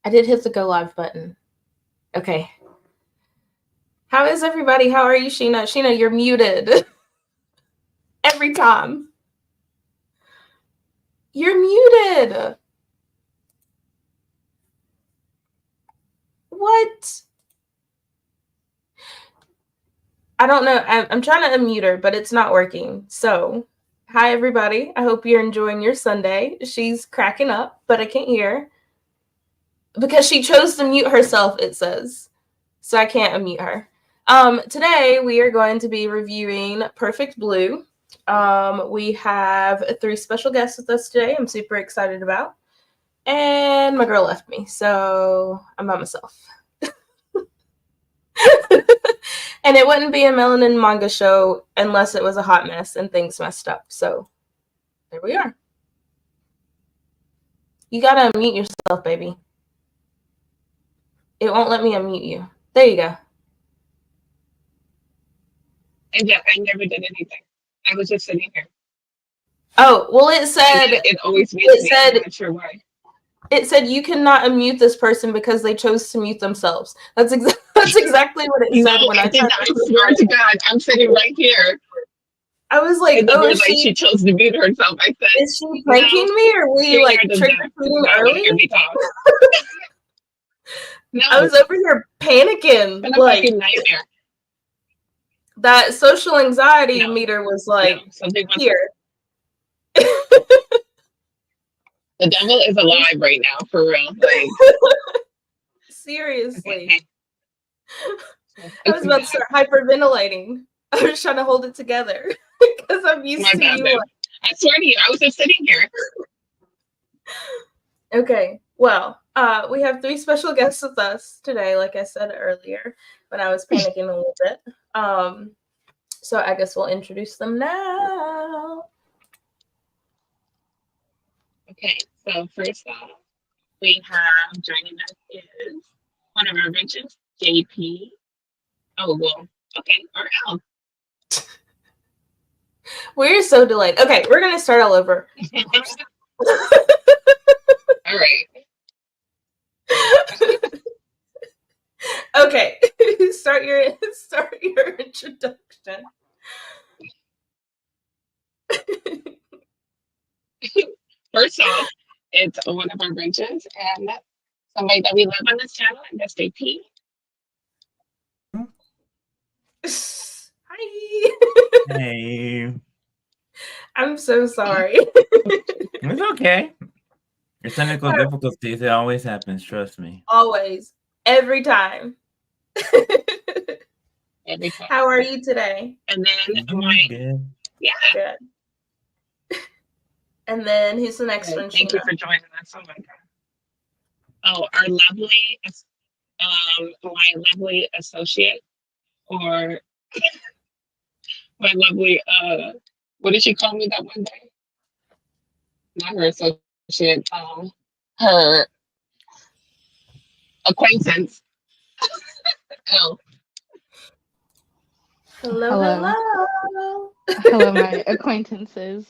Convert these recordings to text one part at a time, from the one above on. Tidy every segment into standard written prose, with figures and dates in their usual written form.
I did hit the go live button. Okay. How is everybody? How are you, Sheena? Sheena, you're muted. Every time. You're muted. What? I don't know. I'm trying to unmute her, but it's not working. So, hi, everybody. I hope you're enjoying your Sunday. She's cracking up, but I can't hear. Because she chose to mute herself, it says. So I can't unmute her. Today, we are going to be reviewing Perfect Blue. We have 3 special guests with us today I'm super excited about. And my girl left me, so I'm by myself. And it wouldn't be a Melanin manga show unless it was a hot mess and things messed up. So there we are. You gotta unmute yourself, baby. It won't let me unmute you. There you go. And yeah, I never did anything. I was just sitting here. Oh, well, it said it always mutes me. I'm not sure why. It said you cannot unmute this person because they chose to mute themselves. That's exactly what it said when I did not. I swear to God, I'm sitting right here. I was like, oh, she chose to mute herself. I said, is she pranking me, or were you like trick-or-treating early? No, I was over here panicking. It's like a nightmare. That social anxiety meter was like here. The devil is alive right now, for real. Like, seriously. I was about to start hyperventilating. I was trying to hold it together because I'm used to you. I swear to you, I was just sitting here. Okay, well, we have 3 special guests with us today, like I said earlier, when I was panicking a little bit. So I guess we'll introduce them now. Okay, so first off, we have joining us is one of our benches, JP. Oh, well, okay, or L. We're so delayed. Okay, we're going to start all over. All right. Okay, start your introduction. First off, it's one of our branches and somebody that we love on this channel, and that's JP. Hi. Hey. I'm so sorry. It's okay. Your technical difficulties, it always happens, trust me. Always. Every time. Every time. How are you today? And then good. Yeah. Good. And then who's the next one? Thank you for joining us. Oh my God. Oh, our my lovely associate, or my lovely what did she call me that one day? Not her associate, her acquaintance. Oh. Hello. Hello, my acquaintances.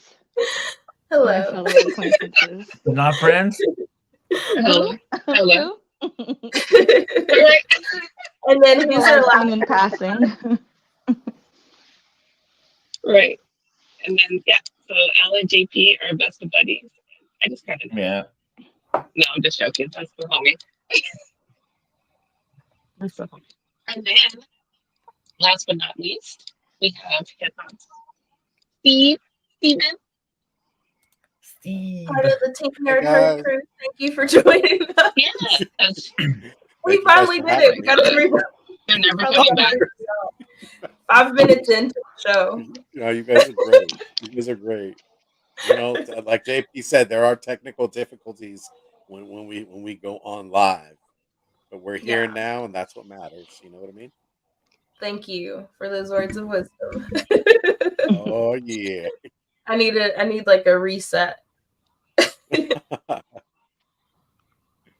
Hello. My fellow acquaintances. Not friends? Hello. And then who's our last in passing? Right. And then so Al and JP are best of buddies. I just kind of Yeah. No, I'm just joking. That's the homie. And then last but not least, we have hip-hop Steven. Part of the Team Nerd Herd crew. Thank you for joining us. Yes. We finally did it. We got everybody. They're never coming back. 5 minutes into the show. No, you guys are great. You guys are great. You know, like JP said, there are technical difficulties when we go on live, but we're here now, and that's what matters. You know what I mean? Thank you for those words of wisdom. Oh yeah. I need like a reset.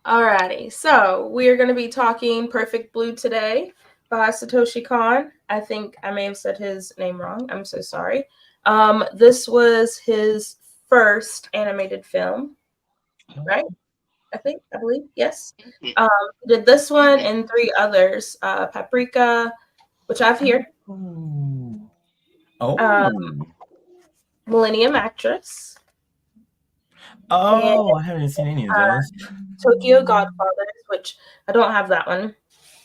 Alrighty, so we are going to be talking Perfect Blue today by Satoshi Kun. I think I may have said his name wrong. I'm so sorry. This was his first animated film, right? I believe, yes. Did this one and 3 others. Paprika, which I have here. Oh. Millennium Actress. Oh, I haven't seen any of those. Tokyo Godfathers, which I don't have that one.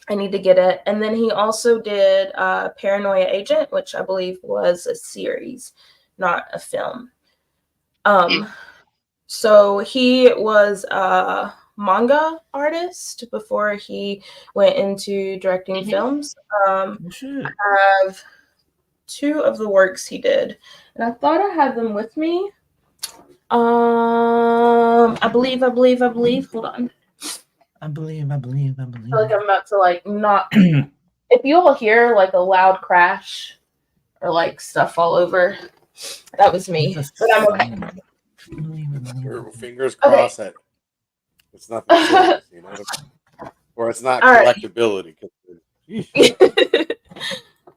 I need to get it. And then he also did Paranoia Agent, which I believe was a series, not a film. So he was a manga artist before he went into directing films. I have 2 of the works he did, and I thought I had them with me. I believe. Hold on. I believe. I feel like I'm about to like not. If you all hear like a loud crash or like stuff all over, that was me. But I'm okay. Fingers crossed that it's nothing serious, you know, or it's not collectability.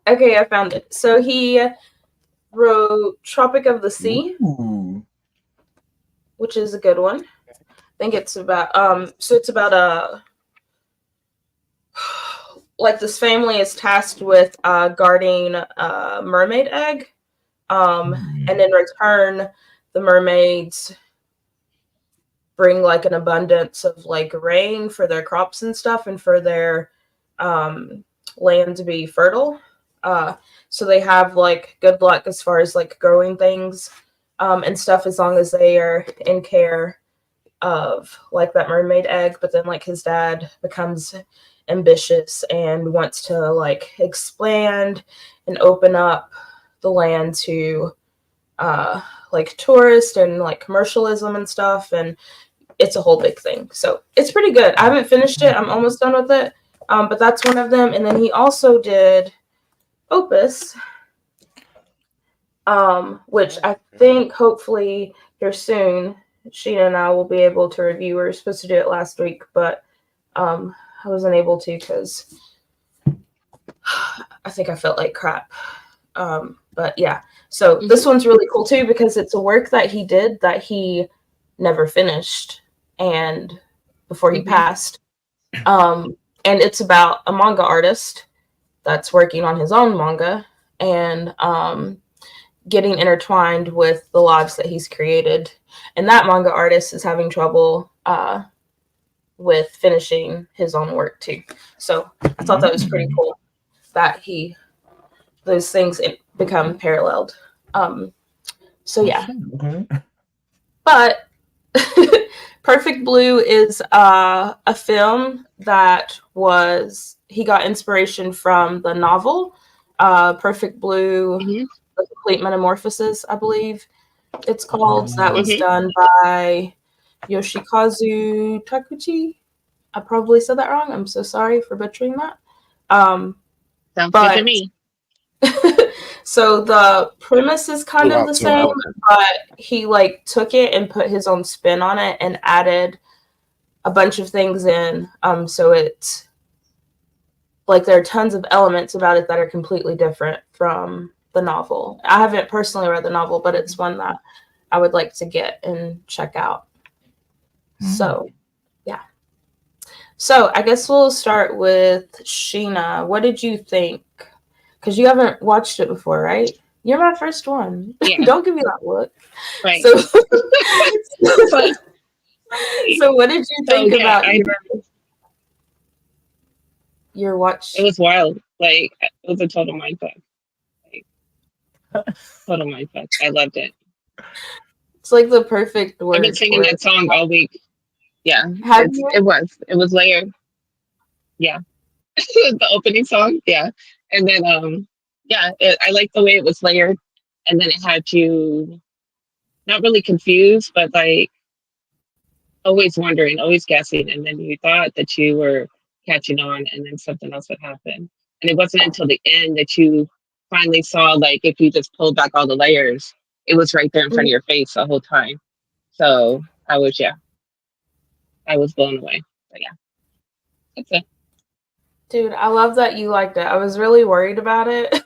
Okay, I found it. So he wrote Tropic of the Sea, which is a good one. I think it's about so it's about like this family is tasked with guarding a mermaid egg. And in return, the mermaids bring like an abundance of like rain for their crops and stuff and for their land to be fertile. So they have like good luck as far as like growing things and stuff as long as they are in care of like that mermaid egg. But then like his dad becomes ambitious and wants to like expand and open up the land to like tourist and like commercialism and stuff, and it's a whole big thing. So it's pretty good. I haven't finished it. I'm almost done with it. But that's one of them. And then he also did Opus, which I think hopefully here soon, Sheena and I will be able to review. We were supposed to do it last week, but I wasn't able to because I think I felt like crap. But yeah, so this one's really cool too because it's a work that he did that he never finished and before he passed. And it's about a manga artist that's working on his own manga and getting intertwined with the lives that he's created. And that manga artist is having trouble with finishing his own work too. So I thought that was pretty cool that those things become paralleled. So yeah. But Perfect Blue is a film that he got inspiration from the novel Perfect Blue, The Complete Metamorphosis, I believe it's called. That was done by Yoshikazu Takuchi. I probably said that wrong. I'm so sorry for butchering that. Sounds good to me. So the premise is kind of the same, but he like took it and put his own spin on it and added a bunch of things in. So it's like there are tons of elements about it that are completely different from the novel. I haven't personally read the novel, but it's one that I would like to get and check out. So yeah. So I guess we'll start with Sheena. What did you think? Because you haven't watched it before, right? You're my first one. Yeah. Don't give me that look. Right. So what did you think about your watch? It was wild. Like, it was a total mindfuck. Total mindfuck. I loved it. It's like the perfect word. I've been singing that song all week. Yeah. It was layered. Yeah. The opening song. Yeah. And then, I liked the way it was layered. And then it had you not really confused, but like always wondering, always guessing. And then you thought that you were catching on and then something else would happen. And it wasn't until the end that you finally saw, like, if you just pulled back all the layers, it was right there in front of your face the whole time. So I was blown away. But yeah, that's it. Dude, I love that you liked it. I was really worried about it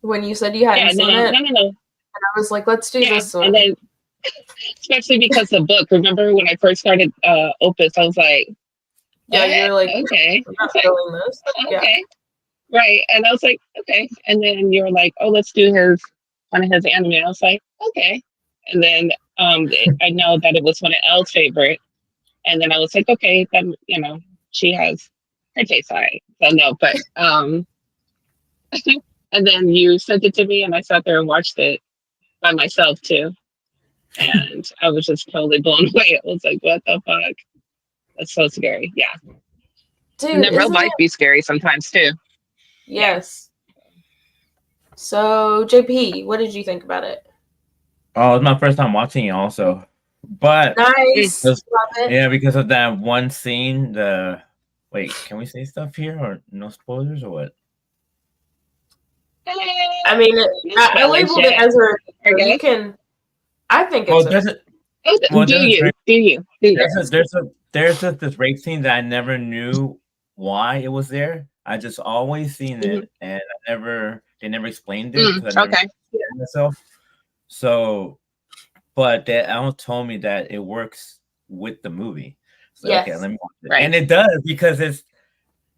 when you said you hadn't seen it. No. And I was like, let's do this one. And then especially because the book. Remember when I first started Opus, I was like, Yeah, what? you're like, Okay. I'm I not was like, feeling this. Yeah. okay. Right. And I was like, okay. And then you were like, oh, let's do one of his anime. I was like, okay. And then I know that it was one of Elle's favorite. And then I was like, okay, then she has her taste right. So no, but and then you sent it to me and I sat there and watched it by myself too. And I was just totally blown away. I was like, what the fuck? That's so scary. Yeah. Dude, And then real isn't life it? be scary sometimes too. Yes. So, JP, what did you think about it? Oh, it's my first time watching it also. But Nice. Just- Love it. yeah, because of that one scene, wait, can we say stuff here or no spoilers or what? I mean, I labeled it as a review, so you can. I think Well, it's there's a. well, do there's you? there's just this rape scene that I never knew why it was there. I just always seen it, and they never explained it because I never Okay. explained myself. So, but they Alan told me that it works with the movie. So Yes. okay, let me watch it. Right. And it does because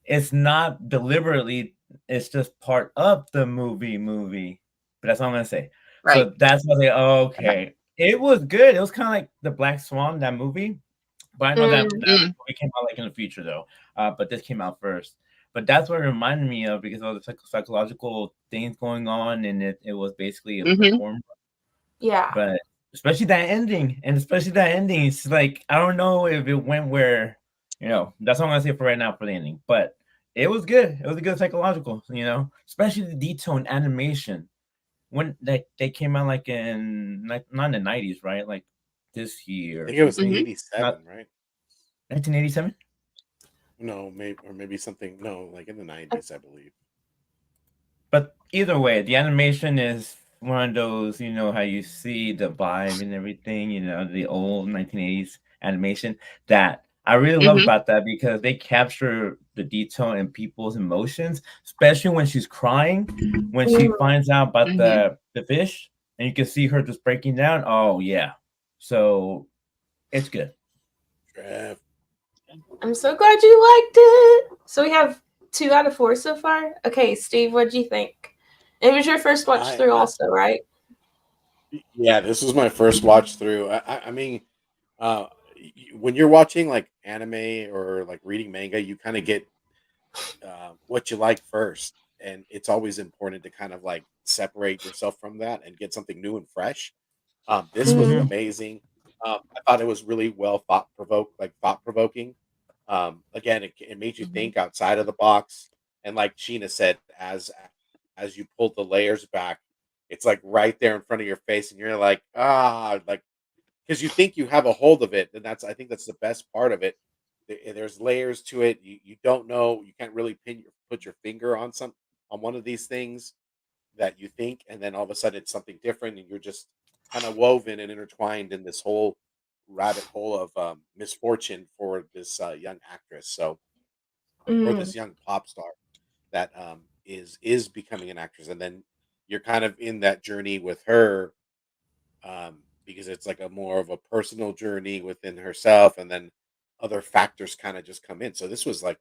it's not deliberately, it's just part of the movie. But that's all I'm gonna say. Right. So that's why they okay. It was good. It was kind of like the Black Swan, that movie. But I know that movie came out like in the future though. But this came out first. But that's what it reminded me of because of the psychological things going on, and it was basically a performance. Yeah. But especially that ending, it's like I don't know if it went where, that's all I'm gonna say for right now for the ending. But it was good. It was a good psychological, especially the detail and animation. When they came out like in not in the 90s, right? Like this year. I think it was something. 87, right? 1987? No, maybe something. No, like in the 90s, I believe. But either way, the animation is one of those, how you see the vibe and everything, the old 1980s animation that I really love about that because they capture the detail in people's emotions, especially when she's crying, when she finds out about the fish, and you can see her just breaking down. Oh, yeah. So it's good. Trev. I'm so glad you liked it. So we have 2 out of 4 so far. Okay, Steve, what'd you think? It was your first watch through, also, right? Yeah, this was my first watch through. I mean, when you're watching like anime or like reading manga, you kind of get what you like first, and it's always important to kind of like separate yourself from that and get something new and fresh. This was amazing. I thought it was really well thought provoking. Again, it made you think outside of the box, and like Sheena said, as you pulled the layers back, it's like right there in front of your face, and you're like, like because you think you have a hold of it, and I think that's the best part of it. There's layers to it. You don't know. You can't really put your finger on one of these things that you think, and then all of a sudden it's something different, and you're just kind of woven and intertwined in this whole rabbit hole of misfortune for this young actress. So, or this young pop star that is becoming an actress, and then you're kind of in that journey with her because it's like a more of a personal journey within herself, and then other factors kind of just come in. So this was like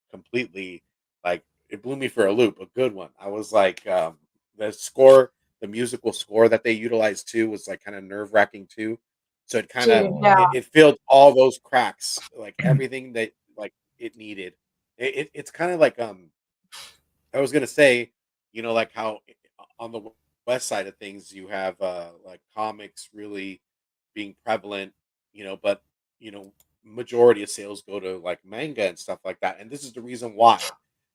completely like it blew me for a loop. A good one. I was like the musical score that they utilized too was like kind of nerve wracking too. So it kind of it filled all those cracks, like everything that like it needed. It's kind of like I was gonna say, like how on the west side of things you have like comics really being prevalent, but you know, majority of sales go to like manga and stuff like that. And this is the reason why,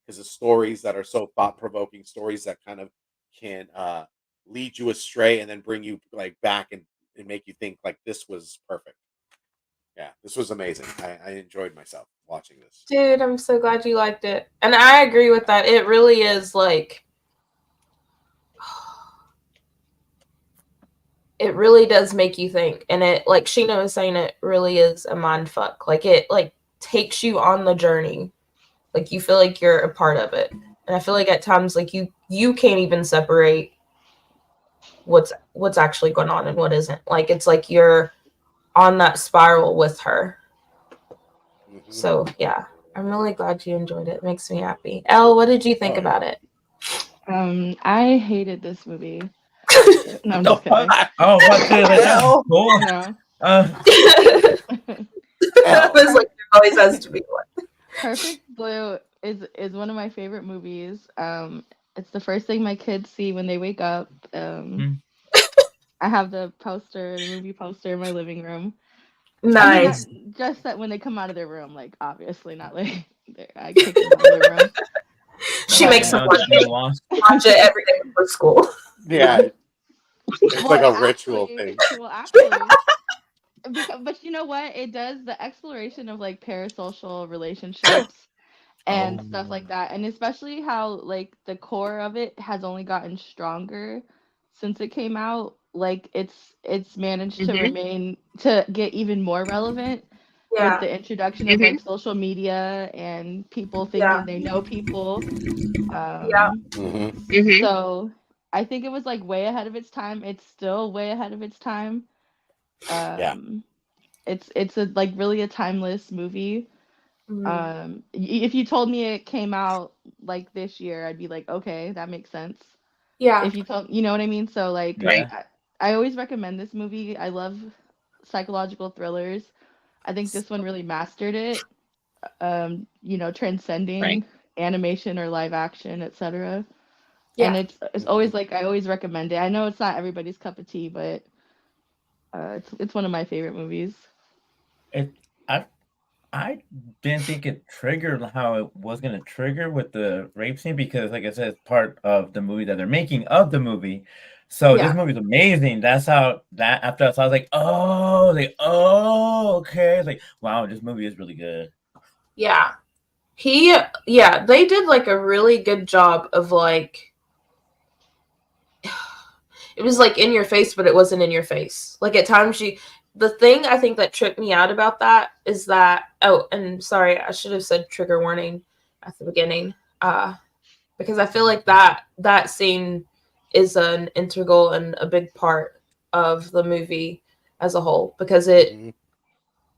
because the stories that are so thought provoking, stories that kind of can lead you astray and then bring you like back and make you think like this was perfect. Yeah, this was amazing. I enjoyed myself watching this. Dude, I'm so glad you liked it. And I agree with that. It really is like it really does make you think. And it, like Sheena was saying, it really is a mind fuck. Like it like takes you on the journey. Like you feel like you're a part of it. And I feel like at times like you can't even separate what's actually going on and what isn't. Like it's like you're on that spiral with her. Mhm. So yeah, I'm really glad you enjoyed it. It makes me happy. Elle, what did you think Oh, yeah. about it? I hated this movie. No, I'm The just kidding. fuck? Oh, what the like that's Hell. cool. No. I was like, there always has to be one. Perfect Blue is one of my favorite movies. It's the first thing my kids see when they wake up. Hmm. I have the movie poster in my living room. I mean, not Nice. just that when they come out of their room, like obviously not like I kick them out of their room. She Walking makes But them down to the lost. watch it every day before school. Yeah, it's like a well, ritual thing. actually, but you know what? It does the exploration of like parasocial relationships and stuff Oh. like that, and especially how like the core of it has only gotten stronger since it came out. Like it's managed to get even more relevant with Yeah, the introduction of like social media and people yeah, thinking they know people. yeah, Hmm. So I think it was like way ahead of its time. It's still way ahead of its time. Yeah. Um, it's a like really a timeless movie. mm, If you told me it came out like this year, I'd be like, okay, that makes sense. yeah, If you told, you know what I mean? So like, Yeah. I always recommend this movie. I love psychological thrillers. I think this one really mastered it. Transcending animation or live action, etc. And yeah. it's Hmm. always like I always recommend it. I know it's not everybody's cup of tea, but it's one of my favorite movies. It I didn't think it triggered how it was gonna trigger with the rape scene because, like I said, it's part of the movie that they're making of the movie. So this Yeah, movie's amazing. That's how that after I saw, I was like, oh, okay. It's like, wow, this movie is really good. yeah. They did like a really good job of like, it was like in your face, but it wasn't in your face. Like at times the thing I think that tripped me out about that is that, oh, and sorry, I should have said trigger warning at the beginning. Because I feel like that scene is an integral and a big part of the movie as a whole because Hmm.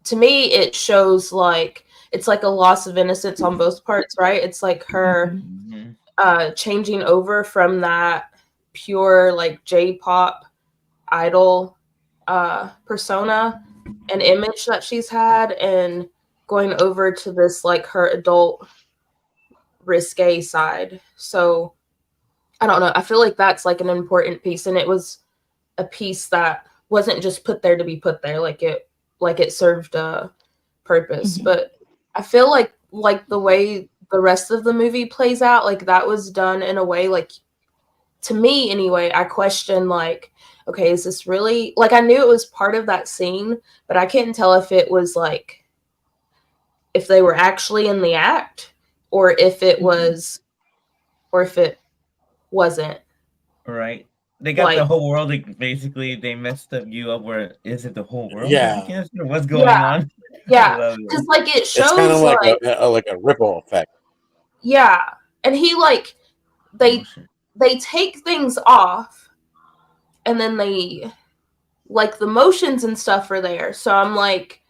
to me it shows like it's like a loss of innocence on both parts, right? It's like her Mhm. Mhm. changing over from that pure like J-pop idol persona and image that she's had and going over to this like her adult risque side. So I don't know. I feel like that's like an important piece, and it was a piece that wasn't just put there to be put there. Like it served a purpose. Mhm. But I feel like the Hmm. way the rest of the movie plays out, like that was done in a way like to me anyway. I question like, okay, is this really like I knew it was part of that scene, but I couldn't tell if it was like if they were actually in the act or if it Mhm. was or if it wasn't Right. They got the like whole world. Like, basically, they messed up you up. Where is it? The whole world is Yeah. against her? What's yeah. going on? I Yeah, love because it. like it It's kind of shows like like a ripple effect. yeah, and he like Oh they shit. they take things off, and then they like the motions and stuff are there. So I'm like,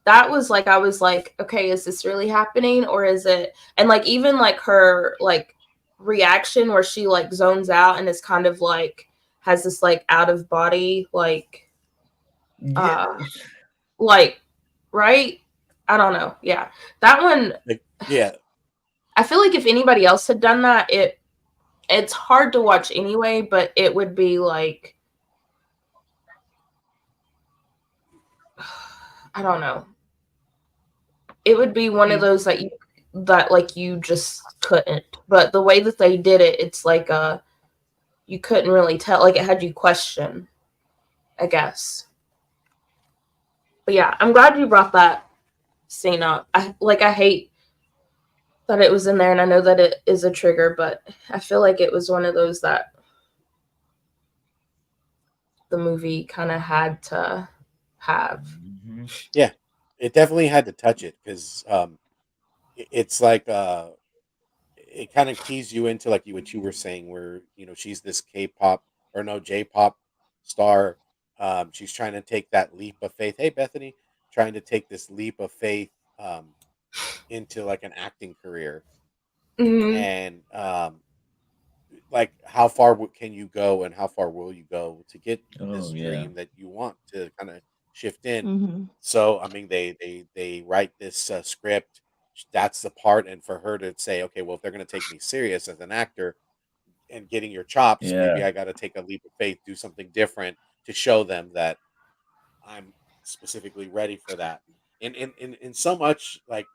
that was like I was like, okay, is this really happening or is it? And like even like her like reaction where she like zones out and is kind of like has this like out of body Yeah. uh like right? I don't know. Yeah, that one. Like, yeah. I feel like if anybody else had done that, it's hard to watch anyway, but it would be like I don't know. It would be one of those that like you just couldn't. But the way that they did it, it's like you couldn't really tell. Like it had you question, I guess. But yeah, I'm glad you brought that scene up. I hate that it was in there, and I know that it is a trigger, but I feel like it was one of those that the movie kind of had to have. Mhm. Yeah. It definitely had to touch it because it's like it kind of keys you into like what you were saying, where she's this K-pop or no J-pop star. She's trying to take that leap of faith. Hey, Bethany, trying to take this leap of faith into like an acting career, Mhm. and like how far can you go, and how far will you go to get this Oh yeah. dream that you want to kind of shift in. Mhm. So I mean, they write this script. That's the part, and for her to say, okay, well, if they're going to take me serious as an actor and getting your chops, maybe Yeah. I got to take a leap of faith, do something different to show them that I'm specifically ready for that. In so much like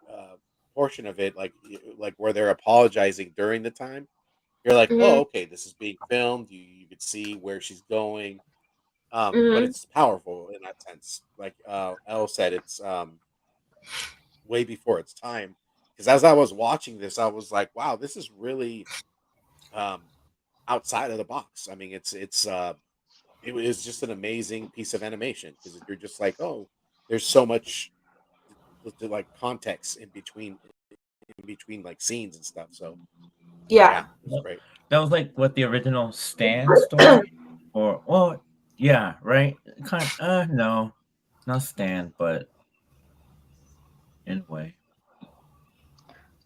portion of it, like like where they're apologizing during the time, you're like, oh, Mhm. okay, this is being filmed. You could see where she's going. But Mhm. it's powerful in that sense. Like Elle said, it's way before its time. Because as I was watching this, I was like, wow, this is really um, outside of the box. I mean, it was just an amazing piece of animation because you're just like, oh, there's so much like context in between like scenes and stuff. So yeah, Yeah. it was great. That was like what the original Stan story, or well, yeah, right. Kind no, not Stan, but in a way.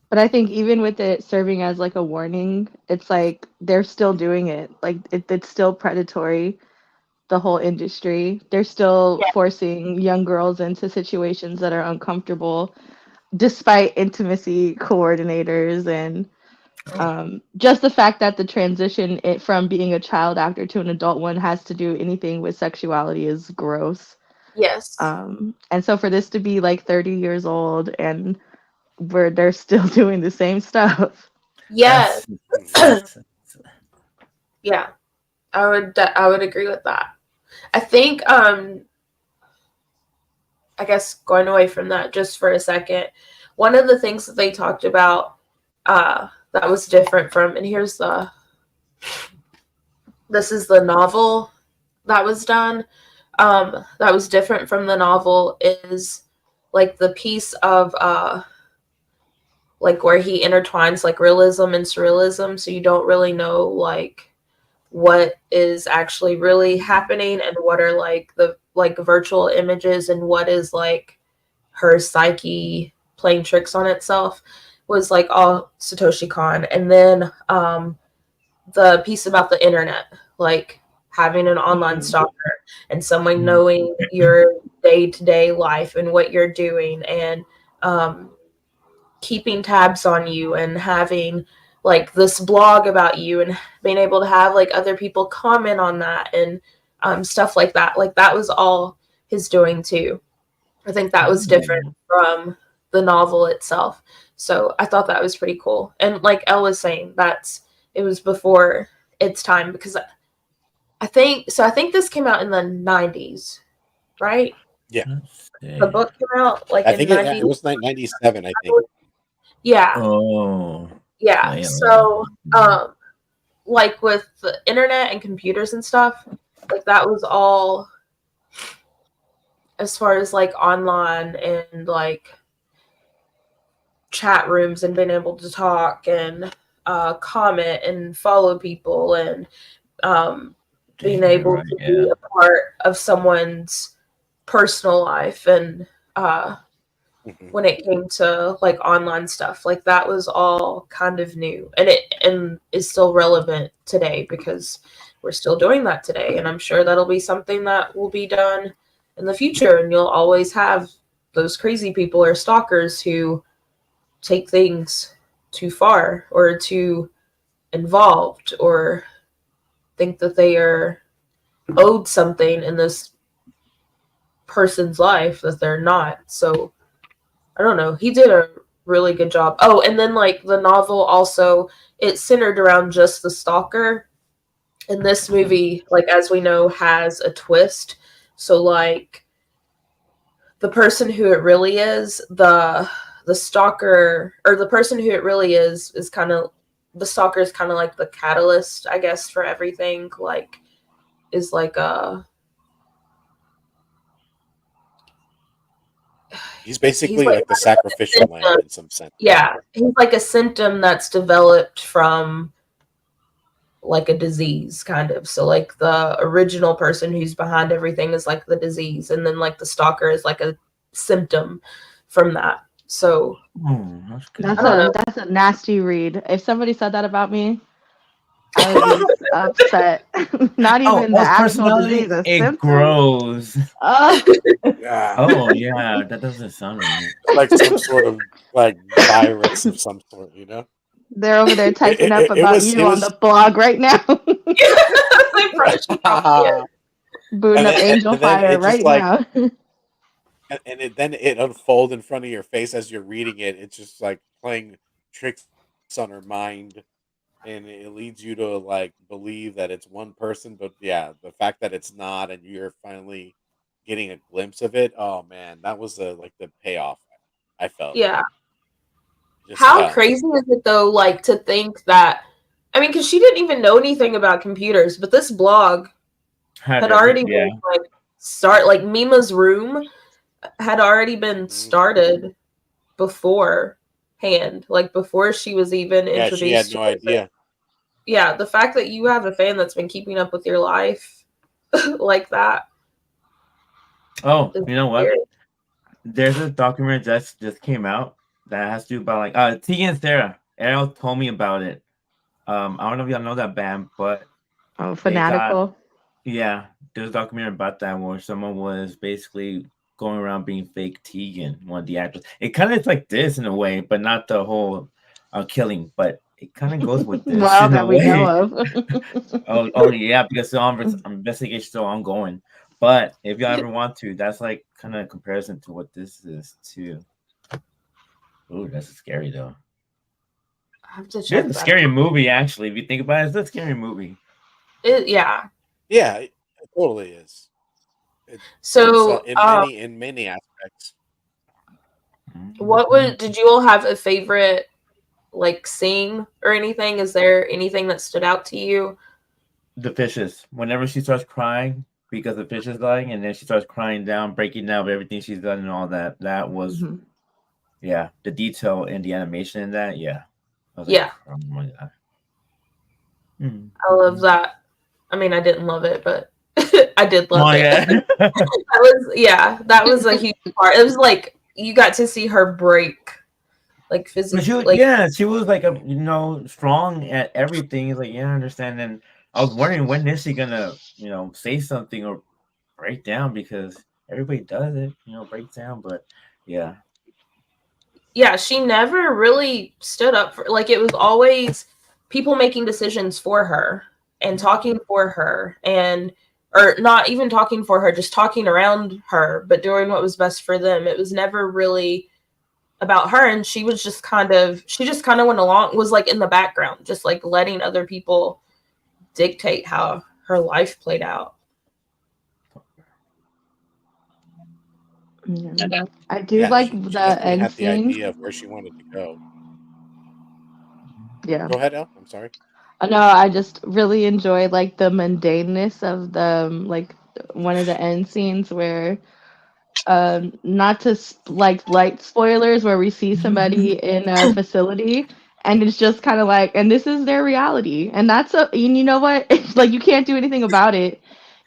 But I think even with it serving as like a warning, it's like they're still doing it. Like it's still predatory, the whole industry. They're still Yeah. forcing young girls into situations that are uncomfortable despite intimacy coordinators and Oh just the fact that the transition from being a child actor to an adult one has to do anything with sexuality is gross. Yes. And so for this to be like 30 years old and where they're still doing the same stuff. Yes. that's Mhm. that's Yeah. I would agree with that. I think I guess going away from that just for a second, one of the things that they talked about that was different from, and this is the novel that was done, that was different from the novel is like the piece of like where he intertwines like realism and surrealism, so you don't really know like what is actually really happening and what are like the like virtual images and what is like her psyche playing tricks on itself, was like all Satoshi Kon. And then the piece about the internet, like having an online Mm. stalker and someone mm, knowing your day-to-day life and what you're doing, and um, keeping tabs on you and having like this blog about you and being able to have like other people comment on that and stuff like that. Like that was all his doing too. I think that was different ooh, from the novel itself. So I thought that was pretty cool. And like Elle was saying, it was before its time because I think this came out in the 90s, right? Yeah, let's The see. book came out like I in think it 90s. it was 97. I think. Yeah. Oh, Yeah. yeah. So like with the internet and computers and stuff, like that was all as far as like online and like chat rooms and being able to talk and comment and follow people and being Dang, you're able right. to be Yeah. a part of someone's personal life. And uh, Mhm. when it came to like online stuff, like that was all kind of new, and it and is still relevant today because we're still doing that today. And I'm sure that'll be something that will be done in the future. And you'll always have those crazy people or stalkers who take things too far or too involved or think that they are owed something in this person's life that they're not. So I don't know. He did a really good job. Oh, and then like the novel also, it centered around just the stalker. And this movie, like as we know, has a twist. So like the person who it really is, the stalker, or the person who it really is kind of, the stalker is kind of like the catalyst, I guess, for everything. Like is like He's he's basically like like the sacrificial lamb symptom. in some sense. Yeah, he's like a symptom that's developed from like a disease kind of. So like the original person who's behind everything is like the disease, and then like the stalker is like a symptom from that. So That's good. That's a nasty read. If somebody said that about me, I would be upset. Not even the As actual personality, disease, a it symptom. grows. Yeah. Yeah, that doesn't sound right. It's like some sort of like virus of some sort, you know? They're over there typing up It about was you on the blog right now. they probably and Booting up Angel then Fire it just right like now. then it unfolds in front of your face as you're reading it. It's just like playing tricks on her mind, and it leads you to like believe that it's one person, but yeah, the fact that it's not, and you're finally getting a glimpse of it. Oh man, that was the like the payoff. I felt yeah. just How crazy is it though, like to think that, I mean, because she didn't even know anything about computers, but this blog had already been like like Mima's room had already been started beforehand, like before she was even yeah, she had introduced no to it. idea. Yeah, the fact that you have a fan that's been keeping up with your life like that. Oh, is you know what? weird. There's a documentary that just came out that has to do about like Tegan and Sarah. Ariel told me about it. I don't know if y'all know that band, but Oh, they got fanatical. there's a documentary about that where someone was basically going around being fake Tegan, one of the actors. It kind of is like this in a way, but not the whole killing, but it kind of goes with this Well, in a that we know way. of. Oh yeah, because the investigation is still ongoing. But if y'all ever want to, that's like kind of comparison to what this is too. Ooh, that's scary though. I have to It's check a that out. scary movie, actually. If you think about it, it's a scary movie. Yeah. Yeah, it totally is. It's So, in many aspects. did you all have a favorite like scene or anything? Is there anything that stood out to you? The fishes. Whenever she starts crying because the fish is dying, and then she starts crying down, breaking down everything she's done and all that. That was the detail and the animation in that. Yeah, I was like, Yeah, oh my god. I love that. I mean, I didn't love it, but I did love Oh it. yeah. That was a huge part. It was like you got to see her break, like But physically. Like, she was like strong at everything. It's like, I understand. And I was wondering when is she gonna, say something or break down, because everybody does it, breaks down. But yeah. yeah, she never really stood up for, like, it was always people making decisions for her and talking for her, and or not even talking for her, just talking around her, but doing what was best for them. It was never really about her, and she just kind of went along, was like in the background, just like letting other people dictate how her life played out. I do Yeah, like she the definitely end had the scene. idea of where she wanted to go. Yeah. Go ahead, El. I'm sorry. No, I just really enjoy like the mundaneness of the like one of the end scenes where not to like light spoilers, where we see somebody in a facility and it's just kind of like, and this is their reality, and that's and you know what, like you can't do anything about it.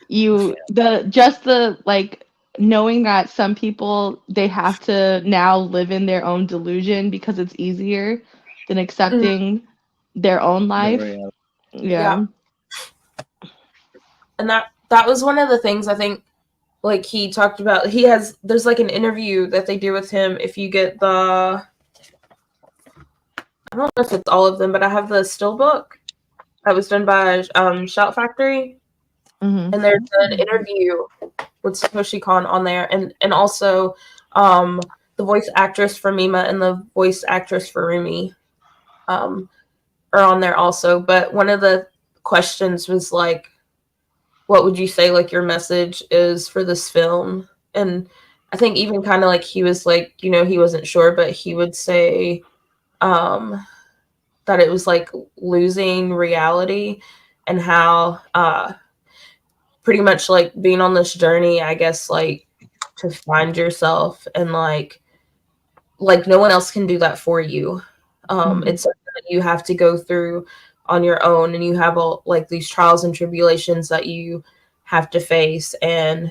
The like knowing that some people, they have to now live in their own delusion because it's easier than accepting their own life. Yeah. Yeah. And that was one of the things I think, like, he talked about. There's like an interview that they do with him. If you get I don't know if it's all of them, but I have the still book that was done by Shout Factory, and there's an interview with Satoshi Kon on there, and also the voice actress for Mima and the voice actress for Rumi are on there also. But one of the questions was like, what would you say like your message is for this film? And I think even kind of like he was like, he wasn't sure, but he would say that it was like losing reality, and how pretty much like being on this journey, I guess, like to find yourself, and like no one else can do that for you. It's something that you have to go through on your own, and you have all like these trials and tribulations that you have to face, and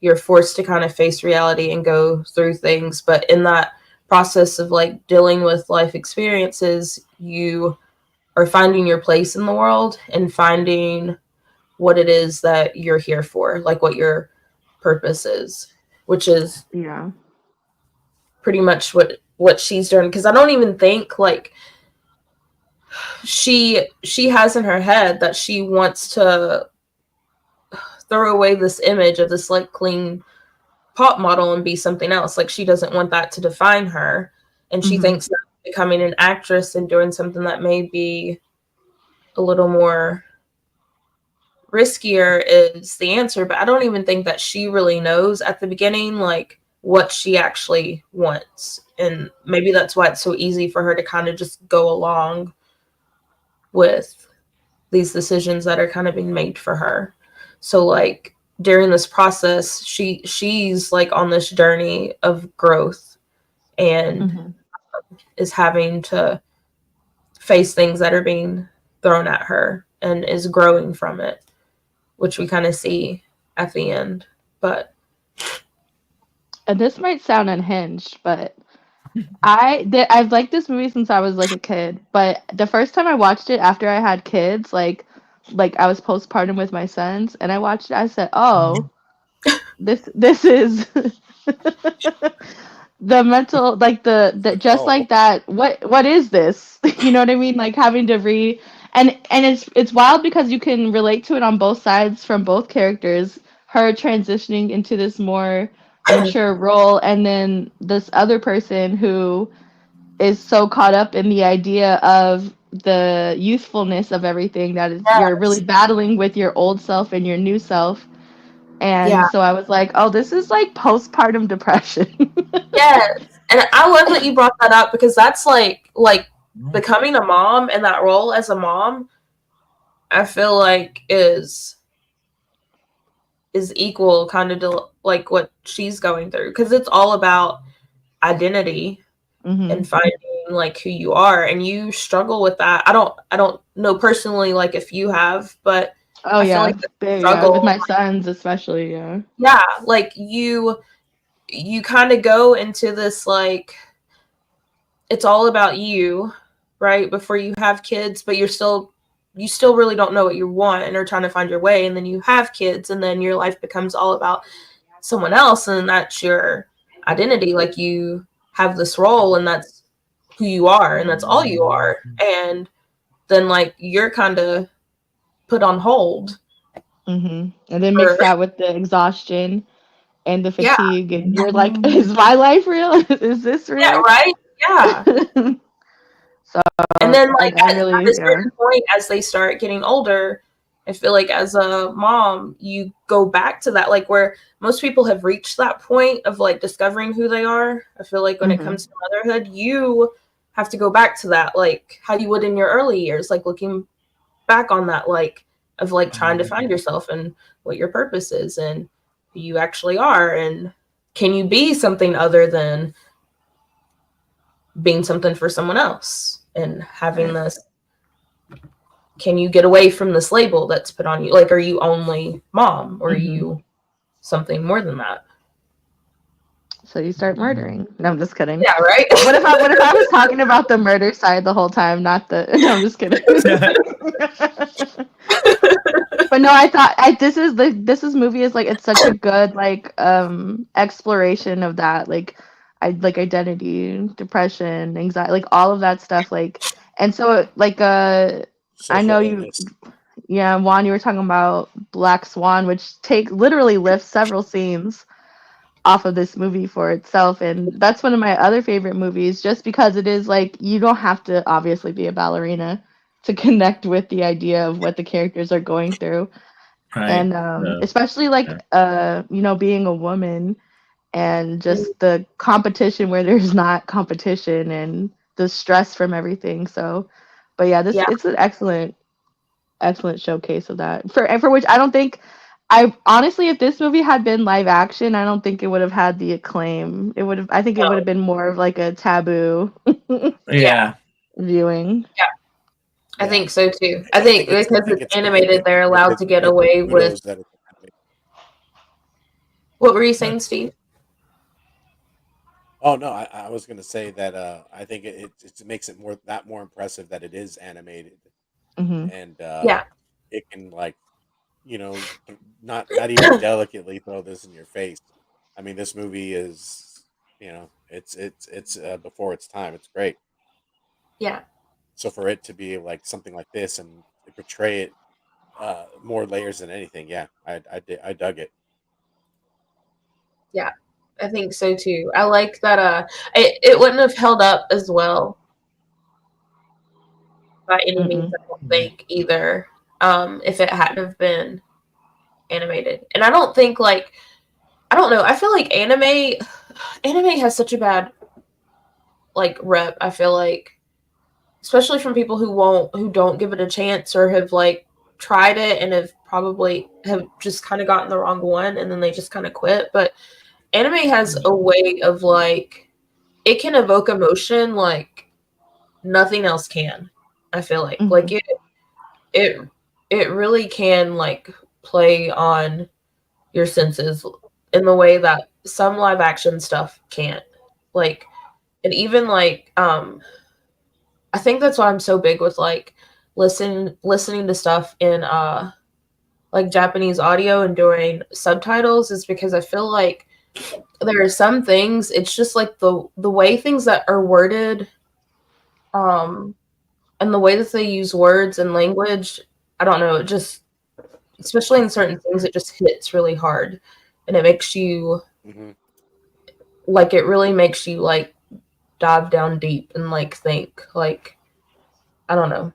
you're forced to kind of face reality and go through things. But in that process of like dealing with life experiences, you are finding your place in the world and finding what it is that you're here for, like what your purpose is, which is Yeah. pretty much what she's doing. Because I don't even think like she has in her head that she wants to throw away this image of this like clean pop model and be something else. Like she doesn't want that to define her, and she thinks that becoming an actress and doing something that may be a little more riskier is the answer. But I don't even think that she really knows at the beginning like what she actually wants, and maybe that's why it's so easy for her to kind of just go along with these decisions that are kind of being made for her. So like during this process, she's like on this journey of growth and is having to face things that are being thrown at her and is growing from it, which we kind of see at the end. But And this might sound unhinged, but I've liked this movie since I was like a kid. But the first time I watched it after I had kids, like I was postpartum with my sons, and I watched it, I said, "Oh, this is the mental, like the just Oh, like that. What is this? You know what I mean? Like having to and it's wild because you can relate to it on both sides from both characters. Her transitioning into this more mature role, and then this other person who is so caught up in the idea of the youthfulness of everything that is you're really yes, battling with your old self and your new self. And yeah, so I was like, oh, this is like postpartum depression. yes. And I love that you brought that up because that's like becoming a mom and that role as a mom, I feel like is equal kind of to like what she's going through, because it's all about identity and finding like who you are, and you struggle with that. I don't know personally like if you have, but Oh I feel yeah, like the yeah, with struggle, my sons especially, yeah. yeah, like you kind of go into this like it's all about you right before you have kids, but you still really don't know what you want and are trying to find your way, and then you have kids and then your life becomes all about someone else, and that's your identity. Like you have this role and that's who you are and that's all you are, and then like you're kind of put on hold And then mix for that with the exhaustion and the yeah, fatigue, and you're like, is my life real? Is this yeah, real? right, yeah. So And then like I at really, a yeah. certain point as they start getting older, I feel like as a mom you go back to that, like where most people have reached that point of like discovering who they are. I feel like when it comes to motherhood, you have to go back to that, like how you would in your early years, like looking back on that, like of like trying to find yourself and what your purpose is and who you actually are, and can you be something other than being something for someone else, and having this, can you get away from this label that's put on you, like are you only mom or are you something more than that? So you start murdering. No, I'm just kidding. Yeah, right. What if I was talking about the murder side the whole time, not the no, I'm just kidding. But no, I thought this is movie is like it's such a good like exploration of that, like I like identity, depression, anxiety, like all of that stuff, like. And so like I social know you, illness. yeah, Juan, you were talking about Black Swan, which take literally lifts several scenes off of this movie for itself, and that's one of my other favorite movies just because it is like you don't have to obviously be a ballerina to connect with the idea of what the characters are going through. Right. And No. especially like Yeah. you know, being a woman and just the competition where there's not competition and the stress from everything. So but yeah, this Yeah, it's an excellent showcase of that, for which I don't think, I honestly, if this movie had been live action, I don't think it would have had the acclaim. It would have, I think it would have no, been more of like a taboo yeah, Yeah. viewing. yeah. I Yeah. think so too. I think because it's animated, they're allowed to get away with. That it's animated. What were you saying, Steve? Oh no, I was gonna say that I think it makes it more impressive that it is animated, Mhm. and Yeah. it can, like, not even delicately throw this in your face. I mean, this movie is, it's before its time. It's great. Yeah. So for it to be like something like this and to portray it more layers than anything, yeah, I dug it. Yeah. I think so too. I like that it wouldn't have held up as well by any means, I don't think, either, if it hadn't have been animated. And I don't think, like, I don't know, I feel like anime has such a bad, like, rep, I feel like, especially from people who don't give it a chance or have, like, tried it and have just kind of gotten the wrong one and then they just kind of quit. But anime has a way of, like, it can evoke emotion like nothing else can. I feel like it really can, like, play on your senses in the way that some live action stuff can't. Like, and even like I think that's why I'm so big with, like, listening to stuff in like Japanese audio and doing subtitles, is because I feel like there are some things, it's just like the way things that are worded, um and the way that they use words and language, I don't know, it just, especially in certain things, it just hits really hard. And it makes you, Hmm. like, it really makes you, like, dive down deep and, like, think, like, I don't know.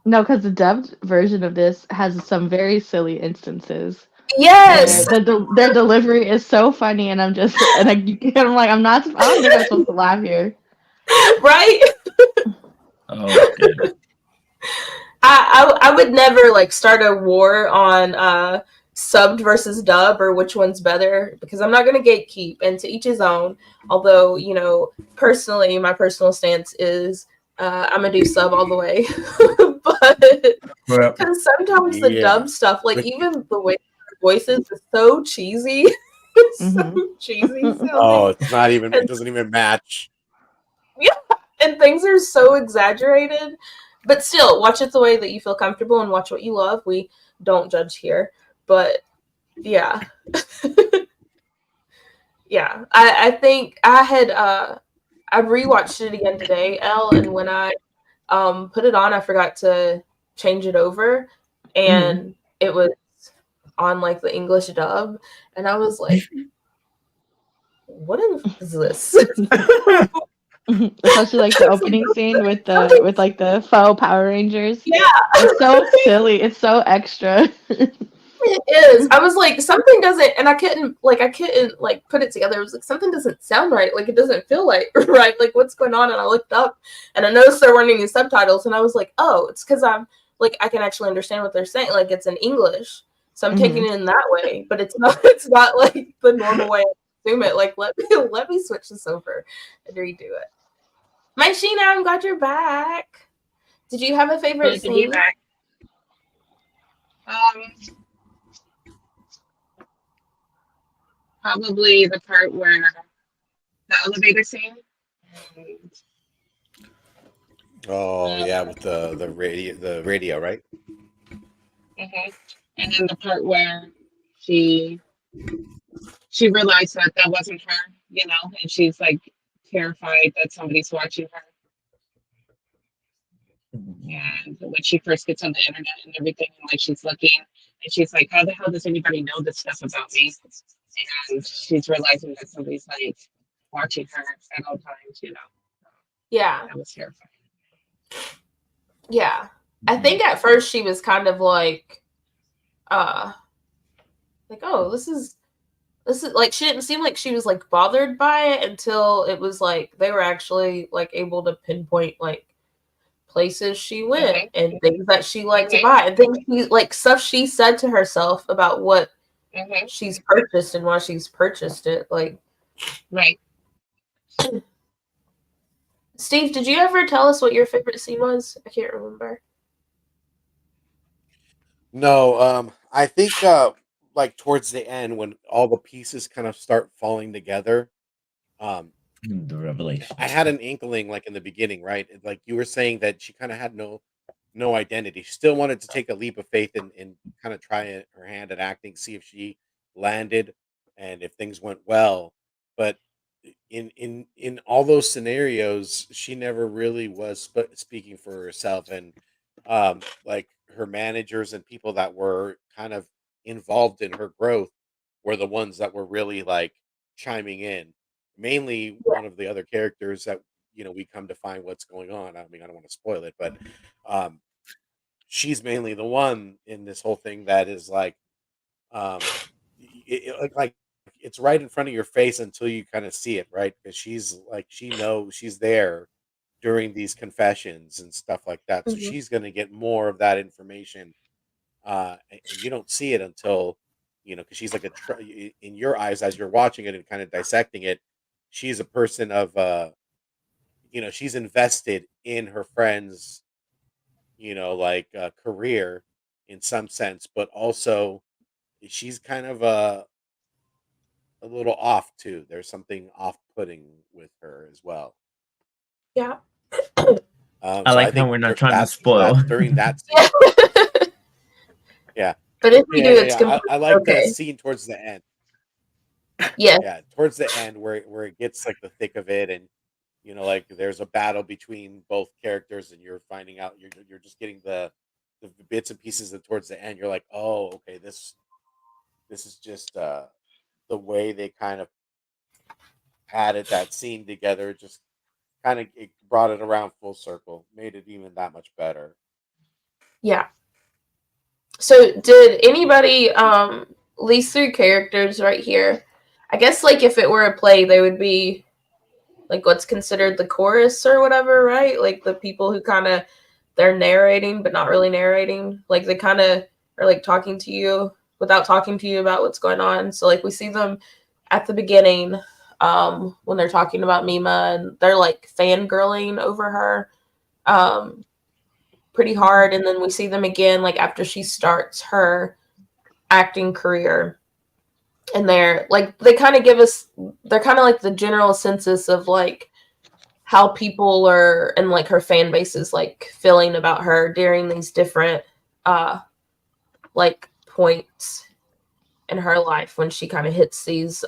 No, because the dubbed version of this has some very silly instances Yes. where their delivery is so funny, and I'm like, I'm not. I don't think I'm supposed to laugh here. Right. Oh, yeah. I would never, like, start a war on subbed versus dub or which one's better, because I'm not going to gatekeep, and to each his own. Although, personally, my personal stance is I'm gonna do sub all the way. But Well, because sometimes the Yeah. dub stuff, like, even the way voices is so cheesy. It's so cheesy Oh, sounding. it's not even. It And doesn't even match. yeah, and things are so exaggerated. But still, watch it the way that you feel comfortable and watch what you love. We don't judge here. But yeah. Yeah. I think I rewatched it again today, Elle, and when I put it on, I forgot to change it over, and it was on, like, the English dub, and I was like, what is this? Especially like the opening scene with like the faux Power Rangers. Yeah. It's so silly. It's so extra. It is. I was like, something doesn't, and I couldn't like put it together. It was like, something doesn't sound right. Like, it doesn't feel like right. Like, what's going on? And I looked up, and I noticed there weren't any subtitles, and I was like, oh, it's because I'm, like, I can actually understand what they're saying. Like, it's in English, so I'm taking it in that way. But it's not. It's not like the normal way I assume it. Like, let me switch this over and redo it. My Sheena, I'm glad you're back. Did you have a favorite Good to be scene? back. Probably the part where the elevator scene. And, Oh yeah, with the radio, right? mhm. And then the part where she realized that that wasn't her, and she's like terrified that somebody's watching her. And when she first gets on the internet and everything, and like she's looking, and she's like, "How the hell does anybody know this stuff about me?" And she's realizing that somebody's like watching her at all times. Yeah. That was terrifying. Yeah. I think at first she was kind of like, oh, this is like, she didn't seem like she was, like, bothered by it until it was like they were actually, like, able to pinpoint, like, places she went and things that she liked to buy, and things stuff she said to herself about what she's purchased and why she's purchased it. Like, right. Steve, did you ever tell us what your favorite scene was? I can't remember. No, I think like towards the end when all the pieces kind of start falling together. Um, The revelation. I had an inkling like in the beginning, right? Like you were saying that she kind of had no identity. She still wanted to take a leap of faith and kind of try her hand at acting, see if she landed and if things went well. But in all those scenarios, she never really was speaking for herself, and like her managers and people that were kind of involved in her growth were the ones that were really like chiming in. Mainly Yeah. one of the other characters that we come to find what's going on. I mean, I don't want to spoil it, but um, she's mainly the one in this whole thing that is like um like it's right in front of your face until you kind of see it, right? Because she's like she knows she's there during these confessions and stuff like that, so Mhm. she's going to get more of that information, and you don't see it until because she's like in your eyes as you're watching it and kind of dissecting it. She's a person of she's invested in her friends, like career in some sense, but also she's kind of a little off too. There's something off-putting with her as well. Yeah. I So I like how think we're not trying to that's spoil. during that scene. Yeah, But if we yeah, do, yeah, it's yeah. completely I like the okay. scene towards the end. Yeah. Yeah, towards the end where it gets like the thick of it, and like there's a battle between both characters, and you're finding out you're just getting the bits and pieces, and towards the end you're like, oh, okay, this is just the way they kind of added that scene together. Just kind of it brought it around full circle, made it even that much better. Yeah. So did anybody these three characters right here? I guess like if it were a play, they would be like what's considered the chorus or whatever, right? Like the people who kind of they're narrating but not really narrating. Like they kind of are like talking to you without talking to you about what's going on. So like we see them at the beginning when they're talking about Mima and they're like fangirling over her pretty hard, and then we see them again like after she starts her acting career, and they're like they kind of give us they're kind of like the general census of like how people are and like her fan base is like feeling about her during these different like points in her life when she kind of hits these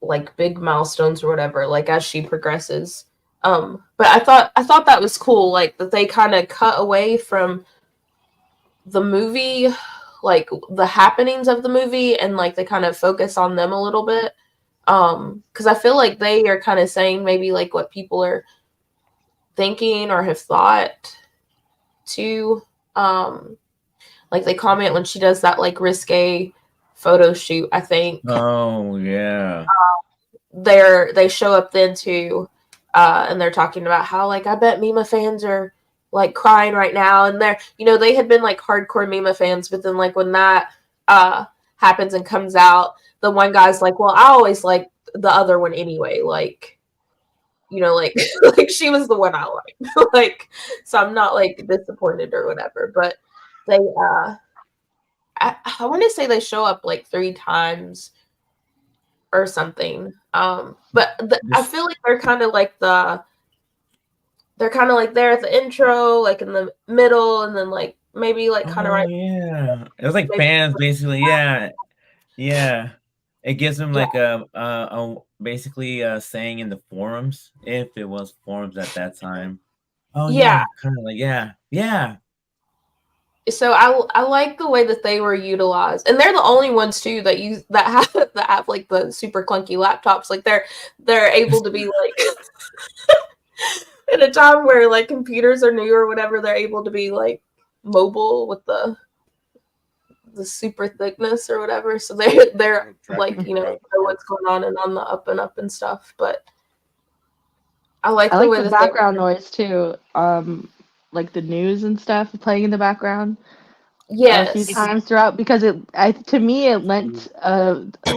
like big milestones or whatever, like as she progresses. But I thought that was cool, like that they kind of cut away from the movie, like the happenings of the movie, and like they kind of focus on them a little bit. Because I feel like they are kind of saying maybe like what people are thinking or have thought too. Like they comment when she does that like risque photo shoot, I think Oh yeah. they show up then too, and they're talking about how like I bet Mima fans are like crying right now, and they're they had been like hardcore Mima fans, but then like when that happens and comes out, the one guy's like, well, I always like the other one anyway, like like like she was the one I liked, like so I'm not like disappointed or whatever, but they I want to say they show up like 3 times or something. But I This feel like they're kind of like there at the intro, like in the middle, and then like maybe like kind of Oh right. yeah. It was like Maybe, fans basically. Yeah. Yeah. It gives them yeah, like a basically saying in the forums, if it was forums at that time. Oh yeah. yeah, kind of like yeah. Yeah. So I like the way that they were utilized, and they're the only ones too that use that have like the super clunky laptops. Like they're able to be like in a time where like computers are new or whatever, they're able to be like mobile with the super thickness or whatever. So they're like Directly know from what's going on and on the up and stuff. But I like I the like way the that they. background noise too. Like the news and stuff playing in the background a few Yes. times throughout because to me it lent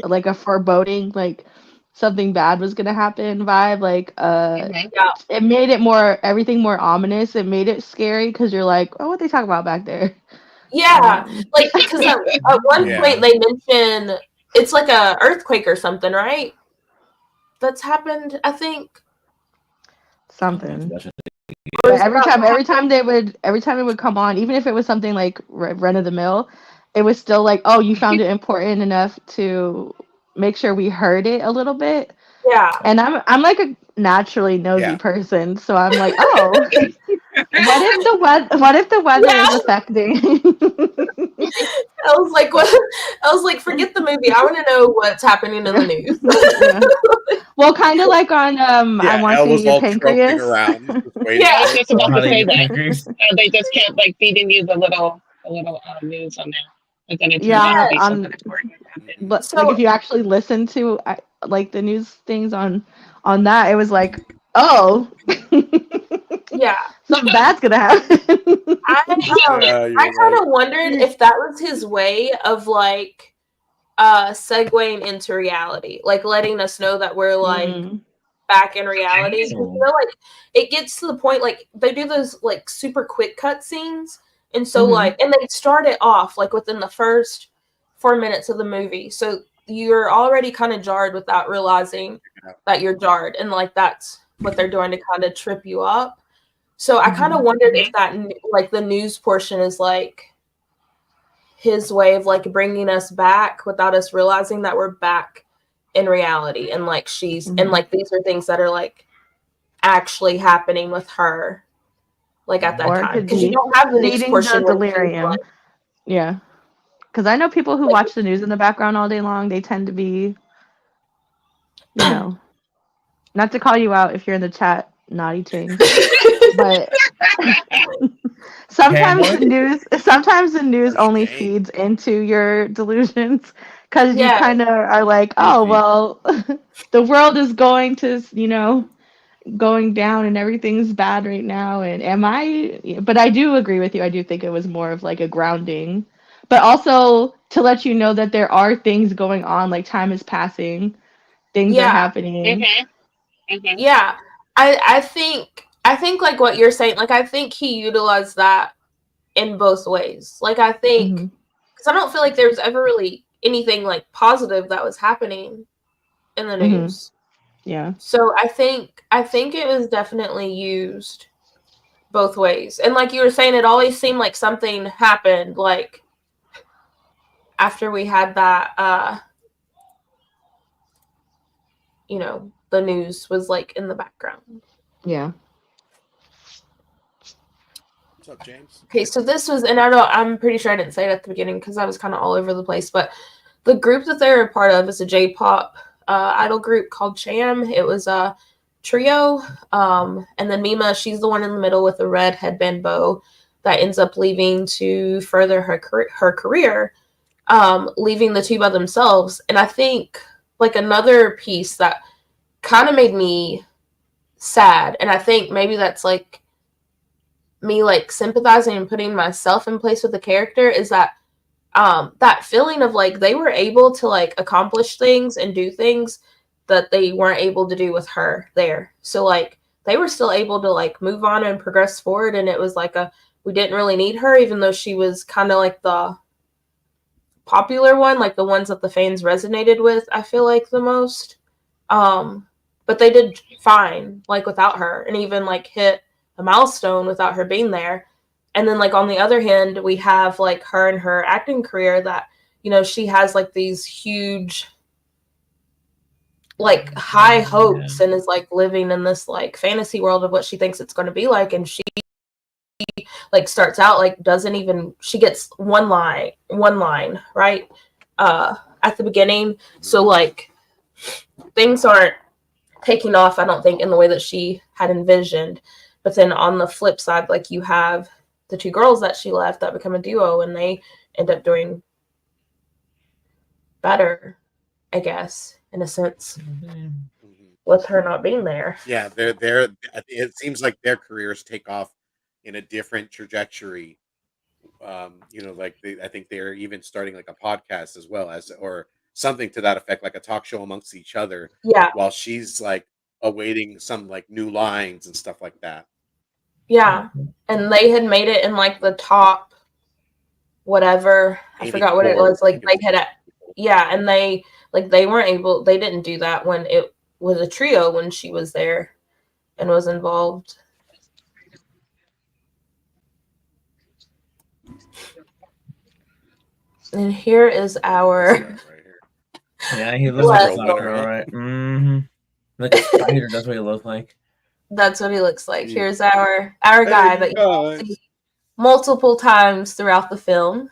like a foreboding, like something bad was gonna happen vibe. Like Yeah. it made it everything more ominous. It made it scary because you're like, oh, what they talk about back there? Yeah. Like, because at one Yeah. point they mention it's like a earthquake or something, right? That's happened, I think. Something. Or But is it every about time it would come on, even if it was something like run of the mill, it was still like, oh, you found it important enough to make sure we heard it a little bit. Yeah. And I'm like a naturally nosy Yeah. person, so I'm like, oh, what if the weather Yeah. is affecting? I was like, what? I was like, forget the movie. I want to know what's happening in the news. Yeah. Well, kind of like on I Yeah, want Elle to was see your all troping pancreas. around, just waiting Yeah. I was for it just to about to How they say get that. fingers? They just kept like feeding you the little news on there, but then it turns out to Yeah, be Yes. something important that happened. but like So if you actually listen to like the news things on that, it was like, oh, yeah, something bad's gonna happen. Yeah, I you're kind right. of wondered if that was his way of like segueing into reality, like letting us know that we're like Mm, back in reality. 'Cause, you So, know, like it gets to the point like they do those like super quick cut scenes, and so mhm, like and they start it off like within the first 4 minutes of the movie, so you're already kind of jarred without realizing that you're jarred, and like that's what they're doing to kind of trip you up. So I kind of mhm, wondered if that like the news portion is like his way of like bringing us back without us realizing that we're back in reality, and like she's and mhm. like these are things that are like actually happening with her like at that Or it time, could because you be don't have the news feeding the portion where she's delirium. Yeah, because I know people who watch the news in the background all day long. They tend to be, you know, not to call you out if you're in the chat, naughty ting, but sometimes Fanboy? the news Harsh only Jane. feeds into your delusions because you yeah kind of are like, oh Easy. well, the world is going to, going down and everything's bad right now. And but I do agree with you. I do think it was more of like a grounding, but also to let you know that there are things going on, like time is passing, things are yeah happening. yeah I think like what you're saying, like I think he utilized that in both ways. Like I think Hmm. because I don't feel like there was ever really anything like positive that was happening in the Hmm. news. Yeah. So I think it was definitely used both ways. And like you were saying, it always seemed like something happened like after we had that the news was like in the background. Yeah. What's up, James? Okay, so this was, and I'm pretty sure I didn't say it at the beginning because I was kind of all over the place, but the group that they were a part of is a J-pop idol group called Cham. It was a trio, and then Mima, she's the one in the middle with the red headband bow that ends up leaving to further her career, leaving the two by themselves. And I think like another piece that kind of made me sad, and I think maybe that's like me like sympathizing and putting myself in place with the character, is that that feeling of like they were able to like accomplish things and do things that they weren't able to do with her there. So like they were still able to like move on and progress forward, and it was like we didn't really need her, even though she was kind of like the popular one, like the ones that the fans resonated with, I feel like the most. But they did fine like without her, and even like hit a milestone without her being there. And then like on the other hand, we have like her and her acting career that she has like these huge like high hopes and is like living in this like fantasy world of what she thinks it's going to be like, and she like starts out like doesn't even, she gets one line right at the beginning. So like things aren't taking off, I don't think, in the way that she had envisioned. But then on the flip side, like you have the two girls that she left that become a duo, and they end up doing better, I guess, in a sense, Mhm. with her not being there. Yeah, they're. It seems like their careers take off in a different trajectory. Like I think they're even starting like a podcast as well as, or something to that effect, like a talk show amongst each other, Yeah, while she's like awaiting some like new lines and stuff like that. yeah. And they had made it in like the top whatever. I forgot what it 84, was. I Like think it they was had 84. yeah, and they weren't able, they didn't do that when it was a trio when she was there and was involved. And here is This our guy right here. Yeah, he looks like a bless Stroller, soccer, huh? right? Mm-hmm. Like a spider, that's what he looks like. That's what he looks like. Yeah. Here's our Hey, guy you that you guys. see multiple times throughout the film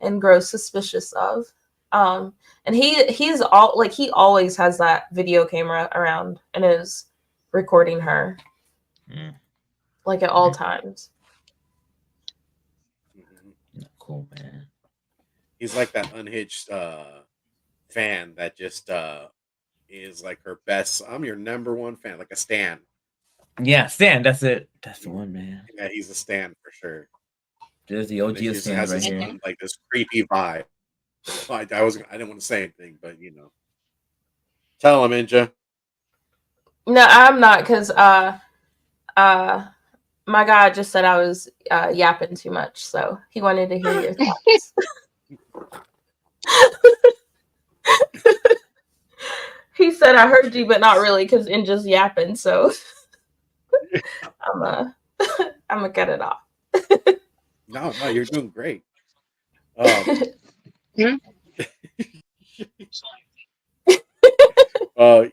and grow suspicious of. And he's all like he always has that video camera around and is recording her like at all times. Mhm. Cool, man. He's like that unhinged fan that just is like her best. I'm your number one fan, like a stan. Yeah, Stan, that's it. That's the one, man. Yeah, he's a stan for sure. There's the And OG it of just Stans has right this here. like this creepy vibe. I didn't want to say anything, but tell him, Inja. No, I'm not because my guy just said I was yapping too much, so he wanted to hear your thoughts. He said I heard you, but not really because in just yapping. So I'm I'm gonna cut it off. No, you're doing great. Um, Hmm? uh,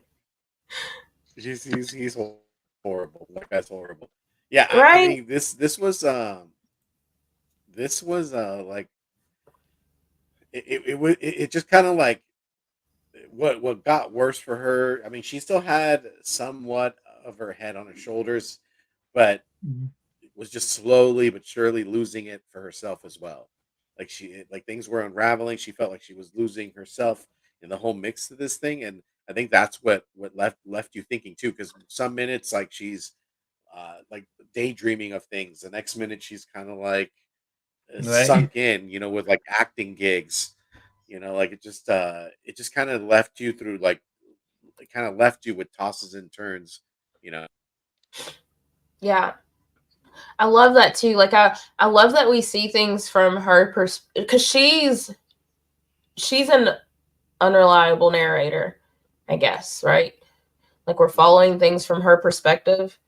he's horrible. That guy's horrible. Yeah, I Right? mean this was like it just kind of like what got worse for her. I mean, she still had somewhat of her head on her shoulders, but was just slowly but surely losing it for herself as well. Like things were unraveling. She felt like she was losing herself in the whole mix of this thing, and I think that's what left you thinking too. Because some minutes like she's like daydreaming of things, the next minute she's kind of like Right? sunk in, with like acting gigs. Like it just kind of left you through like it kind of left you with tosses and turns. You know. Yeah. I love that too. Like I love that we see things from her perspective because she's an unreliable narrator, I guess, right? Like we're following things from her perspective.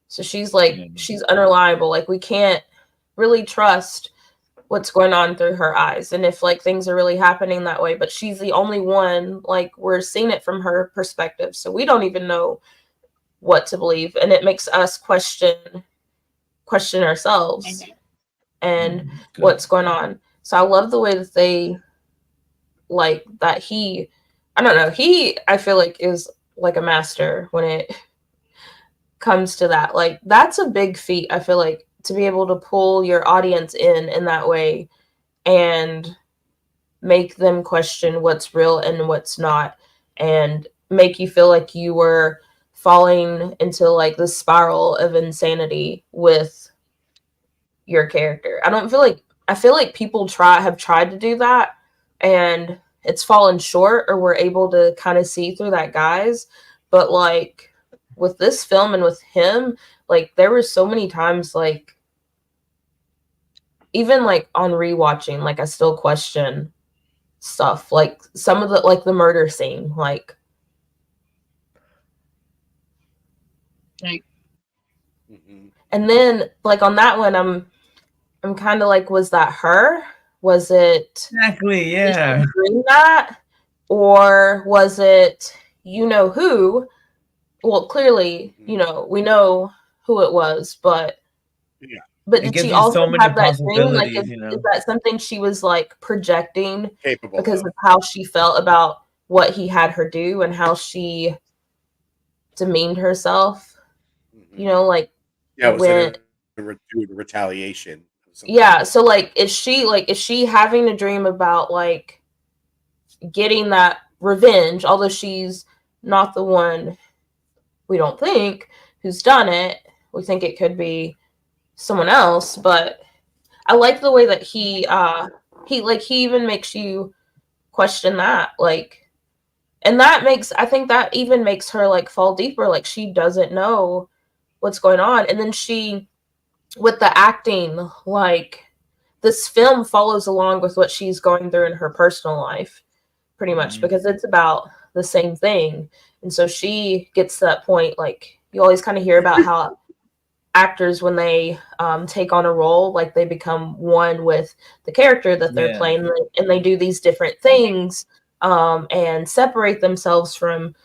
So she's unreliable. Like we can't really trust what's going on through her eyes and if like things are really happening that way, but she's the only one like we're seeing it from her perspective. So we don't even know what to believe and it makes us question ourselves and what's going on. So I love the way that they like that I don't know, I feel like is like a master when it comes to that. Like that's a big feat, I feel like, to be able to pull your audience in that way and make them question what's real and what's not and make you feel like you were falling into like the spiral of insanity with your character. I feel like people have tried to do that and it's fallen short or we're able to kind of see through that guise. But like with this film and with him, like there were so many times like even like on rewatching, like I still question stuff. Like some of the murder scene, like and then like on that one I'm kind of like, was that her? Was it Exactly, yeah. doing that? Or was it who? Well, clearly, we know who it was, but Yeah. but It did gives she you also so many have that dream? Like, possibilities, is that something she was like projecting Capable because of. of how she felt about what he had her do and how she demeaned herself? Like Yeah, it was when due to retaliation of some yeah, sort. so like is she having a dream about like getting that revenge, although she's not the one, we don't think, who's done it. We think it could be someone else, but I like the way that he even makes you question that, like, and that makes, I think that even makes her like fall deeper. Like she doesn't know what's going on. And then she, with the acting, like this film follows along with what she's going through in her personal life, pretty much, because it's about the same thing. And so she gets to that point, like you always kind of hear about how actors, when they take on a role, like they become one with the character that they're playing, and they do these different things and separate themselves from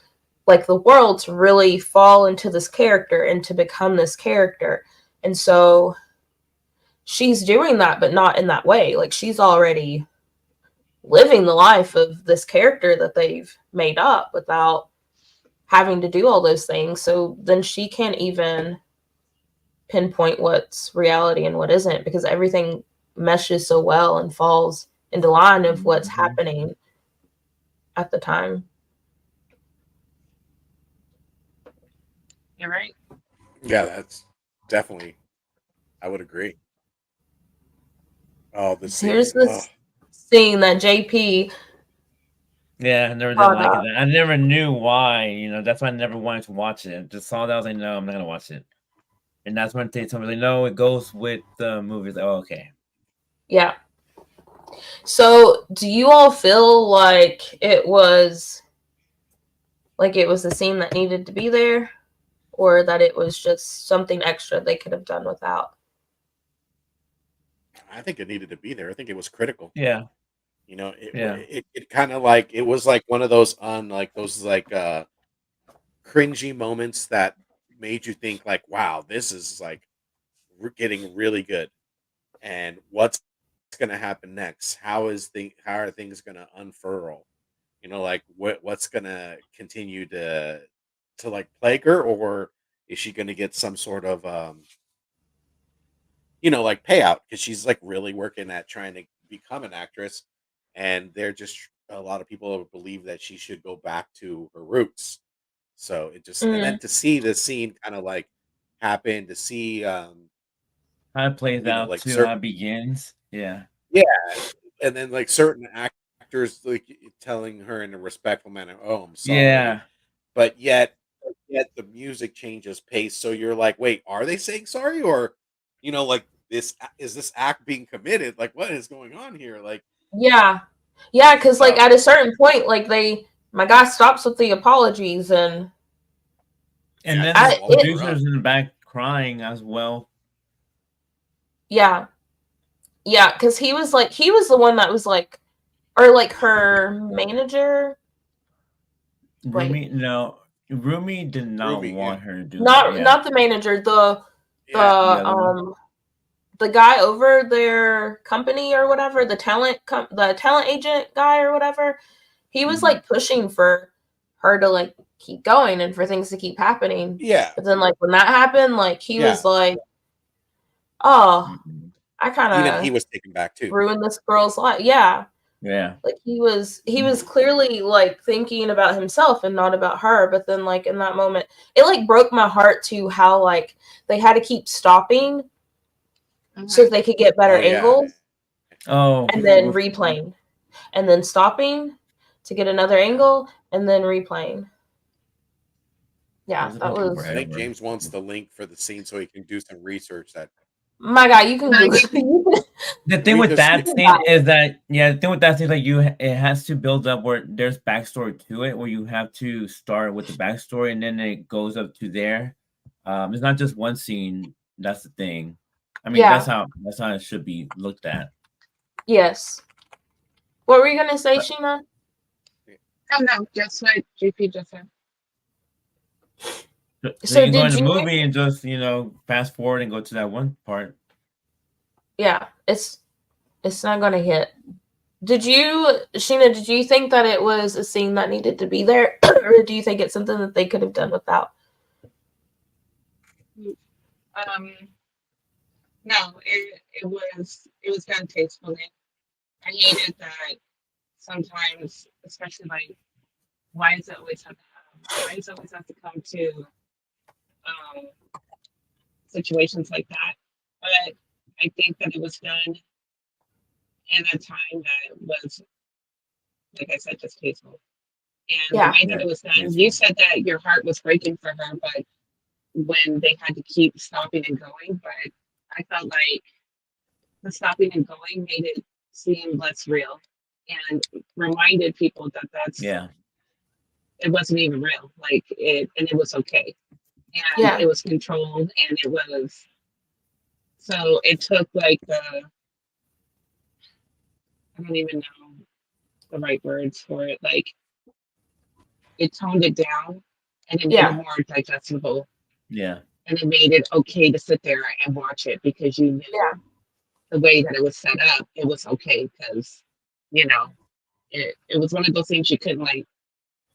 like the world to really fall into this character and to become this character. And so she's doing that, but not in that way. Like she's already living the life of this character that they've made up without having to do all those things. So then she can't even pinpoint what's reality and what isn't, because everything meshes so well and falls into line of what's happening at the time. You're right. Yeah, that's definitely. I would agree. Oh, the scene. Here's this scene that JP. Yeah, I never did like it. I never knew why. You know, that's why I never wanted to watch it. Just saw that, I was like, no, I'm not gonna watch it. And that's when they told me, like, no, it goes with the movies. Like, oh, okay. Yeah. So, do you all feel like it was a scene that needed to be there, or that it was just something extra they could have done without? I think it needed to be there. I think it was critical. Yeah. You know, Yeah. it kind of like, it was like one of those cringy moments that made you think like, wow, this is like getting really good. And what's going to happen next? How are things going to unfurl? You know, like what's going to continue to like plague her, or is she going to get some sort of like payout, because she's like really working at trying to become an actress, and they're just, a lot of people believe that she should go back to her roots. So it just, and then to see the scene kind of like happen, to see how it plays out like too, how it begins. Yeah. and then like certain actors like telling her in a respectful manner, "Oh, I'm sorry," Yeah. but yet the music changes pace, so you're like, wait, are they saying sorry, or like, this act being committed? Like, what is going on here? Like, Yeah, because like at a certain point, like my guy stops with the apologies, and then the producers in the back crying as well. Yeah, because he was the one that was like, or like her manager. Rumi, no, Rumi did not want her to do not that. not the manager, the guy over their company or whatever, the talent agent guy or whatever. He was like pushing for her to like keep going and for things to keep happening. Yeah. But then like when that happened, like he was like, oh, I kind of, even he was taken back too, ruined this girl's life. Yeah. Like he was clearly like thinking about himself and not about her. But then like in that moment, it like broke my heart to how like they had to keep stopping so they could get better angles. And then replaying. And then stopping to get another angle and then replaying. Yeah, that was. I think James wants the link for the scene so he can do some research. That, my God, you can Google. The thing with that scene is that, the thing with that scene is like it has to build up where there's backstory to it, where you have to start with the backstory and then it goes up to there. It's not just one scene. That's the thing. I mean, that's how it should be looked at. Yes. What were you gonna say, Sheena? Oh no, just what JP just said. So you can go in the movie and just fast forward and go to that one part. Yeah, it's not gonna hit. Sheena, did you think that it was a scene that needed to be there, or do you think it's something that they could have done without? No, it was done tastefully. I hated that sometimes, especially like, why does it always have to come to situations like that? But I think that it was done in a time that was like I said, distasteful. And the Yeah. way that it was done, you said that your heart was breaking for her, but when they had to keep stopping and going, but I felt like the stopping and going made it seem less real and reminded people that Yeah. it wasn't even real. Like it was okay. And Yeah. it was controlled and it was, so it took like I don't even know the right words for it. Like it toned it down and it made it Yeah. more digestible Yeah. and it made it okay to sit there and watch it because you Yeah. knew the way that it was set up, it was okay because, you know, it was one of those things you couldn't like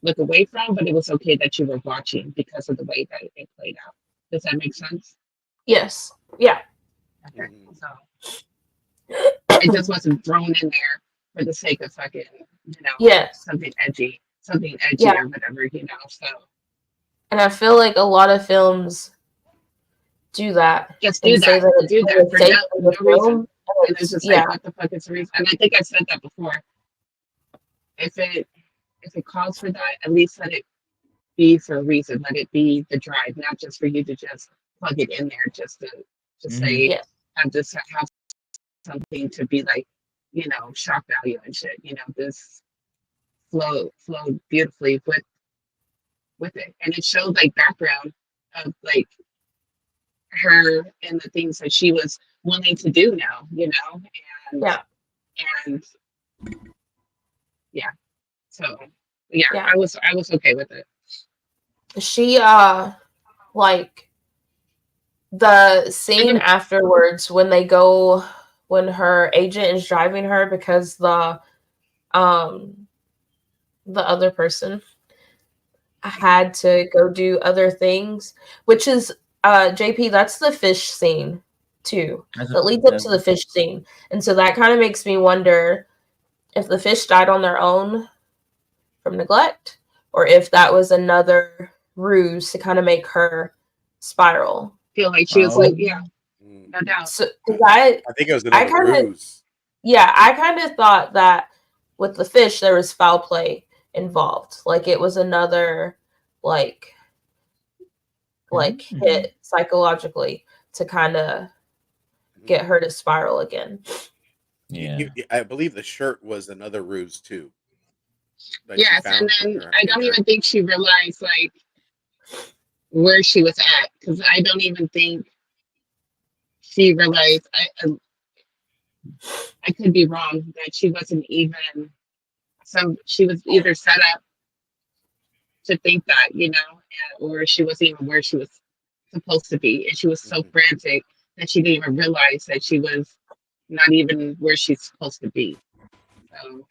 look away from, but it was okay that you were watching because of the way that it played out. Does that make sense? Yes. Yeah. Okay. So it just wasn't thrown in there for the sake of fucking, Yes. something edgy Yeah. or whatever, So And I feel like a lot of films do that just and say that it's do for that the for sake of no the reason. film. And it's just Yeah. like, what the fuck is the reason? And I think I said that before. If it calls for that, at least let it be for a reason. Let it be the drive, not just for you to just plug it in there just to say Yes. have something to be like, shock value and shit. This flowed beautifully with it. And it showed like background of like her and the things that she was willing to do now, and Yeah. and yeah. So yeah, Yeah. I was okay with it. She like the scene afterwards when her agent is driving her because the other person had to go do other things, which is JP, that's the fish scene too. That leads up to the fish scene. And so that kind of makes me wonder if the fish died on their own from neglect or if that was another ruse to kind of make her spiral. Feel like she was like, yeah, no doubt. So I think it was another ruse. Yeah, I kind of thought that with the fish there was foul play involved. Like it was another like hit psychologically to kind of get her to spiral again. Yeah. I believe the shirt was another ruse too. Yes, and then I don't even think she realized like where she was at because I don't even think she realized. I could be wrong that she wasn't even she was either set up to think that, or she wasn't even where she was supposed to be. And she was so frantic that she didn't even realize that she was not even where she's supposed to be. So.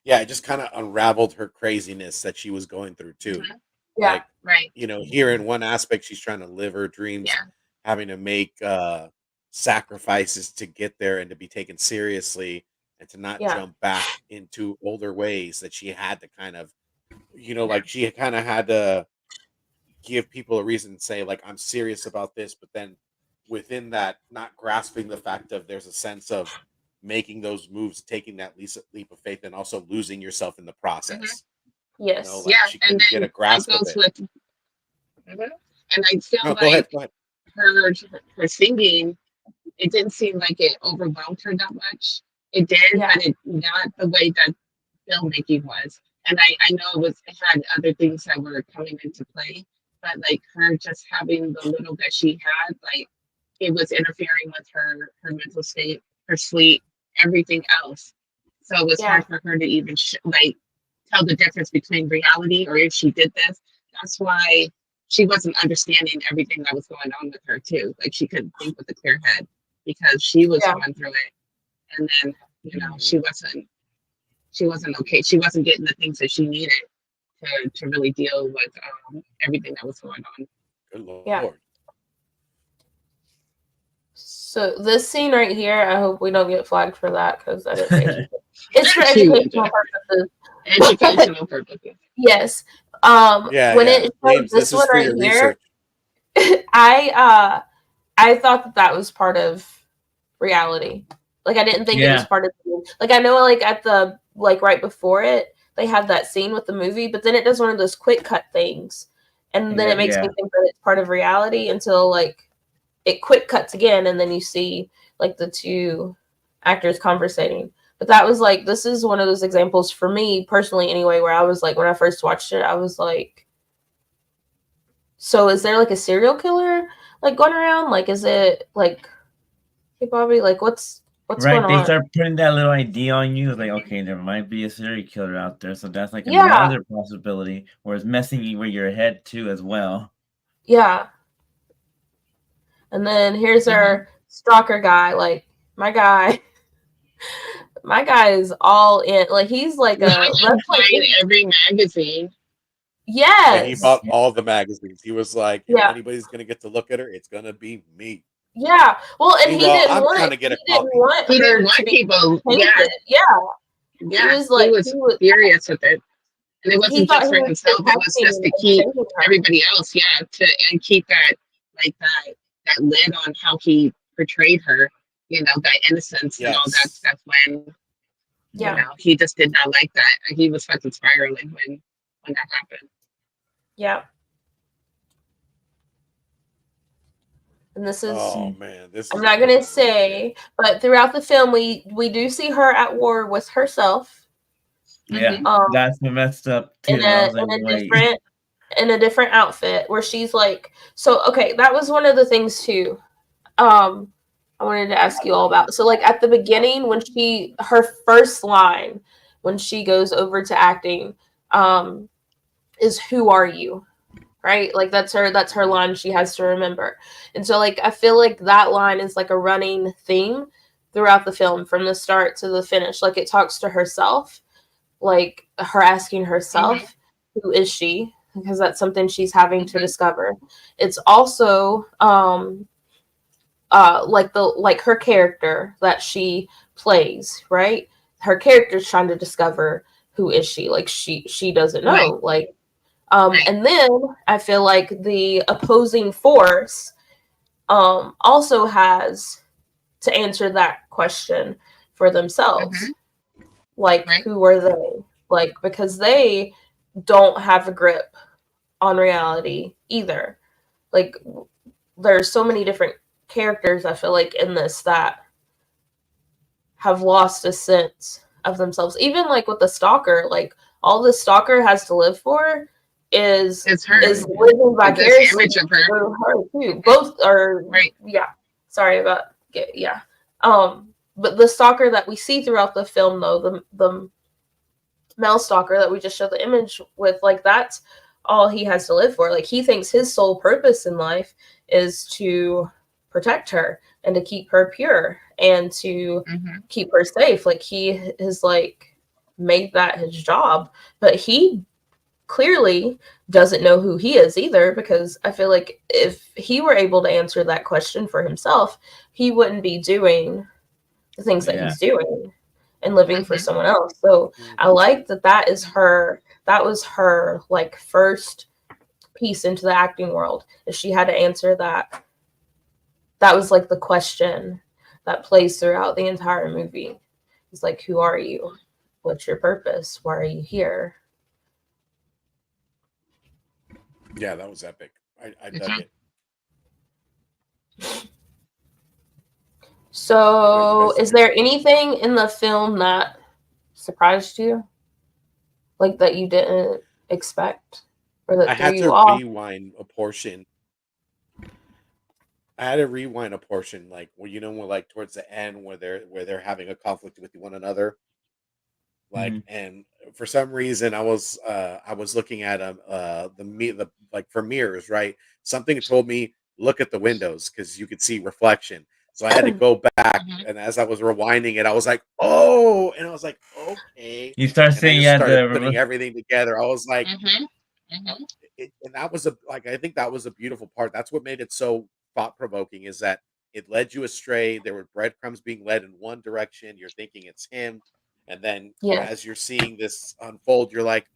Yeah, it just kind of unraveled her craziness that she was going through too. Yeah, like, right. Here in one aspect, she's trying to live her dreams, having to make sacrifices to get there and to be taken seriously and to not jump back into older ways that she had to kind of, like she kind of had to give people a reason to say like, I'm serious about this. But then within that, not grasping the fact of there's a sense of making those moves, taking that leap of faith and also losing yourself in the process. Yes. She couldn't get a grasp of it. And I feel No, like go ahead. Her singing, it didn't seem like it overwhelmed her that much. It did, but it not the way that filmmaking was. And I know it had other things that were coming into play, but like her just having the little that she had, like it was interfering with her mental state, her sleep, everything else. So it was hard for her to even tell the difference between reality or if she did this. That's why she wasn't understanding everything that was going on with her too. Like she couldn't think with a clear head because she was going through it, and then she wasn't okay. She wasn't getting the things that she needed to really deal with everything that was going on. Good Lord. Yeah. So this scene right here, I hope we don't get flagged for that because it's for educational purposes. Educational purposes. Yes. When it shows this one right here, I thought that was part of reality Like I didn't think it was Yeah. part of the movie. Like I know like at the like right before it, they have that scene with the movie, but then it does one of those quick cut things. And then it makes me think that it's part of reality until like it quick cuts again and then you see like the two actors conversating. But that was like this is one of those examples for me personally anyway where I was like when I first watched it, I was like, so is there like a serial killer like going around? Like is it like hey Bobby, like what's going Right, they on? start putting that little idea on you, like, okay, there might be a serial killer out there, so that's like Yeah. another possibility, where it's messing you with your head too as well. Yeah. And then here's our stalker guy, like my guy is all in. Like he's like Not a him buying every magazine. Yeah, he yes. bought all the magazines. He was like, if Yeah. anybody's gonna get to look at her, it's gonna be me. Yeah. Well, and he Meanwhile, didn't I'm want trying to get a he didn't copy. want He didn't her want to be people. Yeah, painted. Yeah. yeah. He was like he was furious with it, and it he wasn't thought just he for was himself. It was protecting just to and keep saving her. everybody else. Yeah, and keep that like that lid on how he portrayed her. You know, that innocence and all that. Yes. That's when Yeah. you know he just did not like that. He was fucking spiraling when that happened. Yeah. And this is Oh man, this is I'm a not good gonna one. say, but throughout the film we do see her at war with herself. Yeah, Um that's what messed up too. I was like, wait. in a different outfit where she's like so okay, that was one of the things too. I wanted to ask you all about. So like at the beginning when her first line when she goes over to acting is who are you? Right? Like that's her line she has to remember. And so like I feel like that line is like a running theme throughout the film from the start to the finish. Like it talks to herself, like her asking herself, who is she? Because that's something she's having to discover. It's also like her character that she plays, right? Her character's trying to discover who is she. Like she doesn't know. Like and then I feel like the opposing force also has to answer that question for themselves. Like who are they? Like because they don't have a grip on reality either. Like there's so many different characters I feel like in this that have lost a sense of themselves. Even like with the stalker, like all the stalker has to live for is her. Is living vicariously image of her. through her too. Both are yeah. Sorry about yeah. But the stalker that we see throughout the film though, the male stalker that we just showed the image with, like that's all he has to live for. Like he thinks his sole purpose in life is to protect her and to keep her pure and to keep her safe. Like he has like made that his job, but he clearly doesn't know who he is either, because I feel like if he were able to answer that question for himself, he wouldn't be doing the things that he's doing and living for someone else. So I like that was her like first piece into the acting world. If she had to answer that was like the question that plays throughout the entire movie. It's like, who are you? What's your purpose? Why are you here? Yeah, that was epic. I dug it. So, is there anything in the film that surprised you? Like that you didn't expect? Or that I threw had you to off? rewind a portion. I had to rewind a portion, like where when like towards the end where they're having a conflict with one another. Like, and for some reason I was looking at the like for mirrors, right? Something told me look at the windows because you could see reflection. So I had to go back, and as I was rewinding it, I was like, "Oh!" And I was like, "Okay." You start And I seeing just started the putting everything together. I was like, and that was I think that was a beautiful part. That's what made it so thought provoking. Is that it led you astray. There were breadcrumbs being led in one direction. You're thinking it's him, and then as you're seeing this unfold, you're like,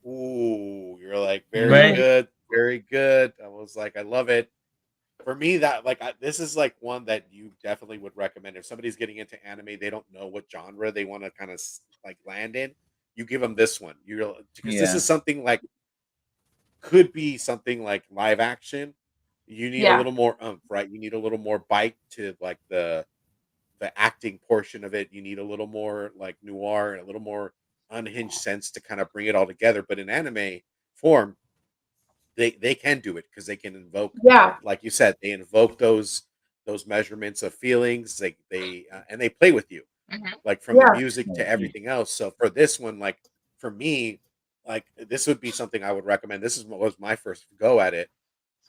"Ooh!" You're like, "Very Right. good, very good." I was like, "I love it." for me, that like this is like one that you definitely would recommend if somebody's getting into anime. They don't know what genre they want to kind of like land in. You give them this one. You because this Yeah. is something like could be something like live action. You need a Yeah. little more right? You need a little more bite to like the acting portion of it. You need a little more like noir and a little more unhinged sense to kind of bring it all together. But in anime form, they can do it because they can invoke, Yeah. like you said, they invoke those measurements of feelings. They and they play with you, like from the Yeah. music to Yeah. everything else. So for this one, like for me, like this would be something I would recommend. This is what was my first go at it.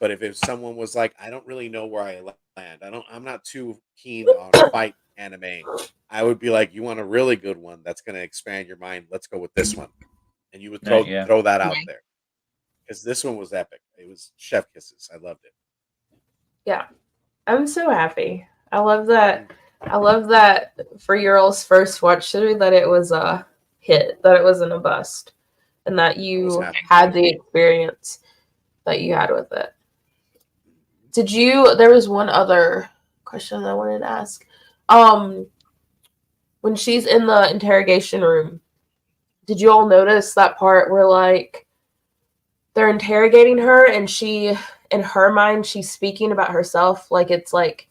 But if someone was like, I don't really know where I land, I'm not too keen on fight anime. I would be like, you want a really good one that's going to expand your mind? Let's go with this one, and you would Right. Yeah. throw that out there because this one was epic. It was chef kisses. I loved it. Yeah. I'm so happy. I love that. I love that for your all's first watch through that it was a hit, that it wasn't a bust, and that I was you happy. had the experience that you had with it. Did you? There was one other question I wanted to ask. When she's in the interrogation room, did you all notice that part where like they're interrogating her and she, in her mind, she's speaking about herself, like it's like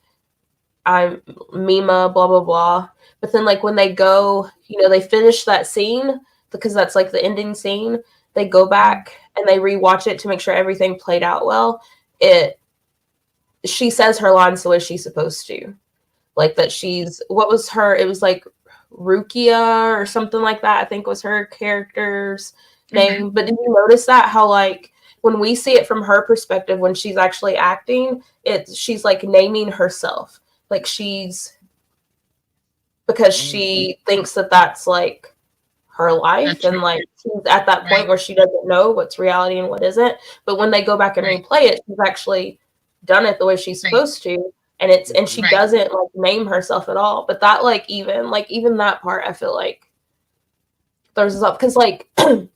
I'm Mima, blah blah blah. But then like when they go, they finish that scene because that's like the ending scene. They go back and they rewatch it to make sure everything played out well. She says her lines the way she's supposed to. Like that she's what was her? It was like Rukia or something like that, I think was her character's name. But did you notice that how like when we see it from her perspective, when she's actually acting, she's like naming herself. Like because she thinks that that's like her life and like she's at that point where she doesn't know what's reality and what isn't. But when they go back and replay it, she's actually done it the way she's supposed to. And she doesn't like name herself at all. But that even that part, I feel like there's up because like and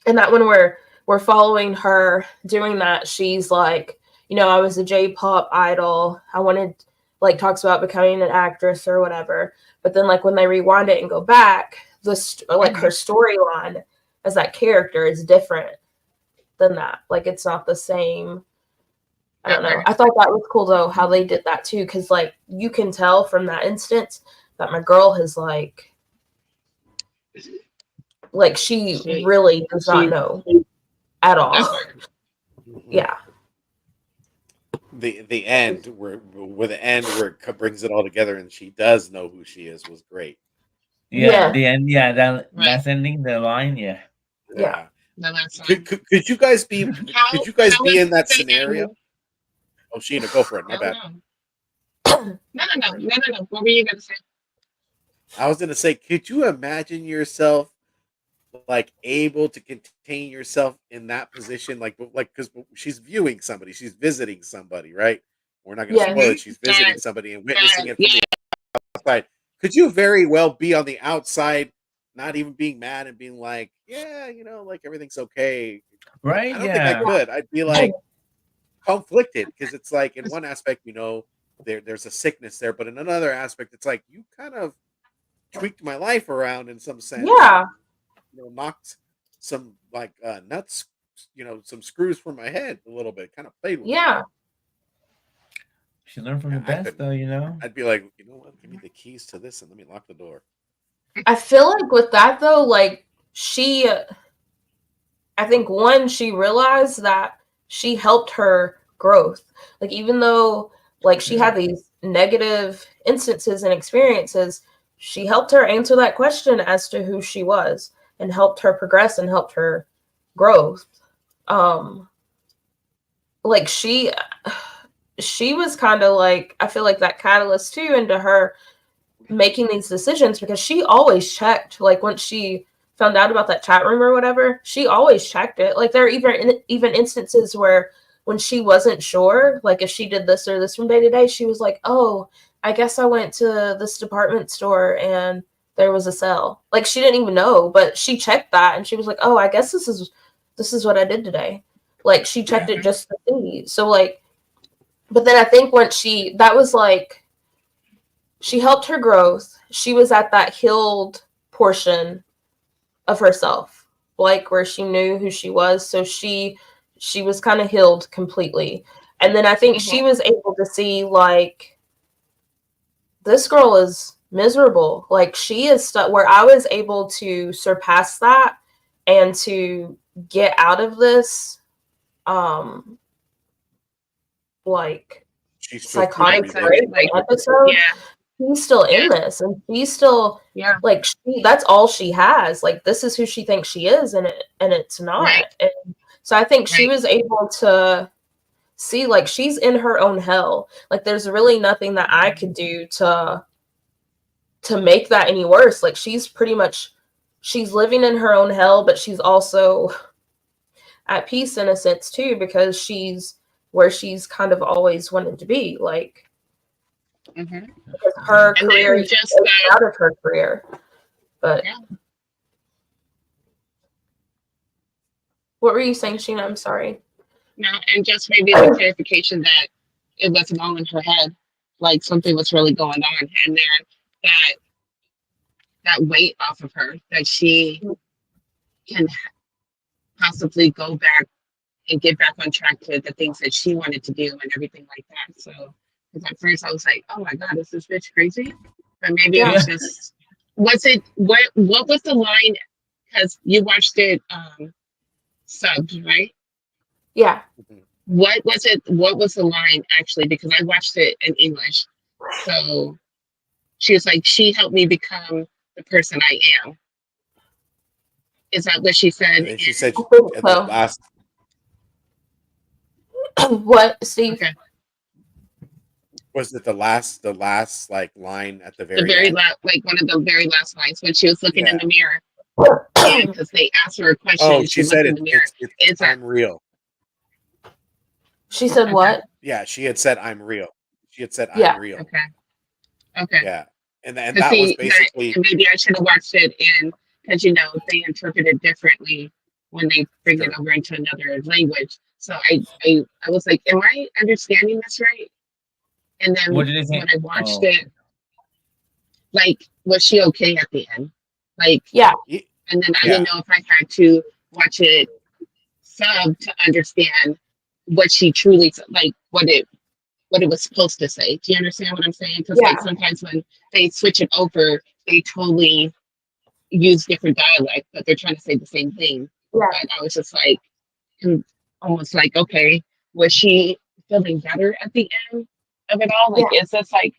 that when we're following her doing that, she's like, I was a J-pop idol. I wanted like talks about becoming an actress or whatever. But then like when they rewind it and go back, her storyline as that character is different than that. Like it's not the same. I don't know. I thought that was cool though how they did that too, because like you can tell from that instance that my girl has like she really does not know at all. Yeah. The end where it brings it all together and she does know who she is was great. Yeah. The end. Yeah. That's ending the line. Yeah. Yeah. Could you guys be in that scenario? Oh, Sheena, go for it. My bad. No. What were you gonna say? I was gonna say, could you imagine yourself like able to contain yourself in that position, like because she's viewing somebody, she's visiting somebody, right? We're not gonna spoil it. She's visiting somebody and witnessing it from the outside. Could you very well be on the outside, not even being mad and being like, yeah, like everything's okay? Right. I don't think I could. I'd be like conflicted because it's like in one aspect, there's a sickness there, but in another aspect, it's like you kind of tweaked my life around in some sense. Yeah. Knocked some like nuts, some screws from my head a little bit, kind of played with Yeah. me. She learned from the best though, I'd be like, you know what, give me the keys to this and let me lock the door. I feel like with that though, like I think she realized that she helped her growth. Like even though like she had these negative instances and experiences, she helped her answer that question as to who she was and helped her progress and helped her growth. Like she was kind of like, I feel like that catalyst too into her making these decisions because she always checked, like once she found out about that chat room or whatever, she always checked it. Like there are even instances where when she wasn't sure, like if she did this or this from day to day, she was like, oh, I guess I went to this department store and there was a sale. Like she didn't even know, but she checked that and she was like, oh, I guess this is what I did today. Like she checked it just to see. So like But then I think once that was like, she helped her growth. She was at that healed portion of herself, like where she knew who she was. So she was kind of healed completely. And then I think she was able to see, like, this girl is miserable. Like, she is stuck, where I was able to surpass that and to get out of this, like, She's still psychotic reliving. episode. yeah, She's still in this, and she's still yeah, like, that's all she has. Like, this is who she thinks she is, and it's not. right, And so I think she right. was able to see, like, she's in her own hell. Like, there's really nothing that I could do to make that any worse. Like, she's living in her own hell, but she's also at peace in a sense too, because she's where she's kind of always wanted to be. Like, Mm-hmm. because her And career then is just out of her career. But yeah. What were you saying, Sheena? I'm sorry. No, and just maybe the clarification that it wasn't all in her head, like something was really going on, and then that weight off of her, that she can possibly go back and get back on track to the things that she wanted to do and everything like that. So, because at first I was like, oh my God, is this bitch crazy? But maybe it was just, was it, what was the line? Because you watched it subbed, right? Yeah. What was it? What was the line actually? Because I watched it in English. So she was like, she helped me become the person I am. Is that what she said? And then she said at So. the last. What, Steve? Okay. Was it the last like line at the The very very end? last, like one of the very last lines when she was looking in Yeah. the mirror. Yeah, because they asked her a question. Oh, and she looked said in the mirror. it's I'm real. She said Okay. what? Yeah, she had said I'm real. She had said Yeah. I'm real. Okay. Okay. Yeah. And To that was see basically that, maybe I should have watched it in, because you know they interpret it differently when they bring it Sure. over into another language. So I was like, am I understanding this right? And then What did they when think? I watched it, like, was she okay at the end? Like, Yeah. and then I Yeah. didn't know if I had to watch it sub to understand what she truly, like, what it was supposed to say. Do you understand what I'm saying? Because Yeah. like sometimes when they switch it over, they totally use different dialect, but they're trying to say the same thing. Yeah. But I was just like, almost like, okay, was she feeling better at the end of it all? Like, is this like,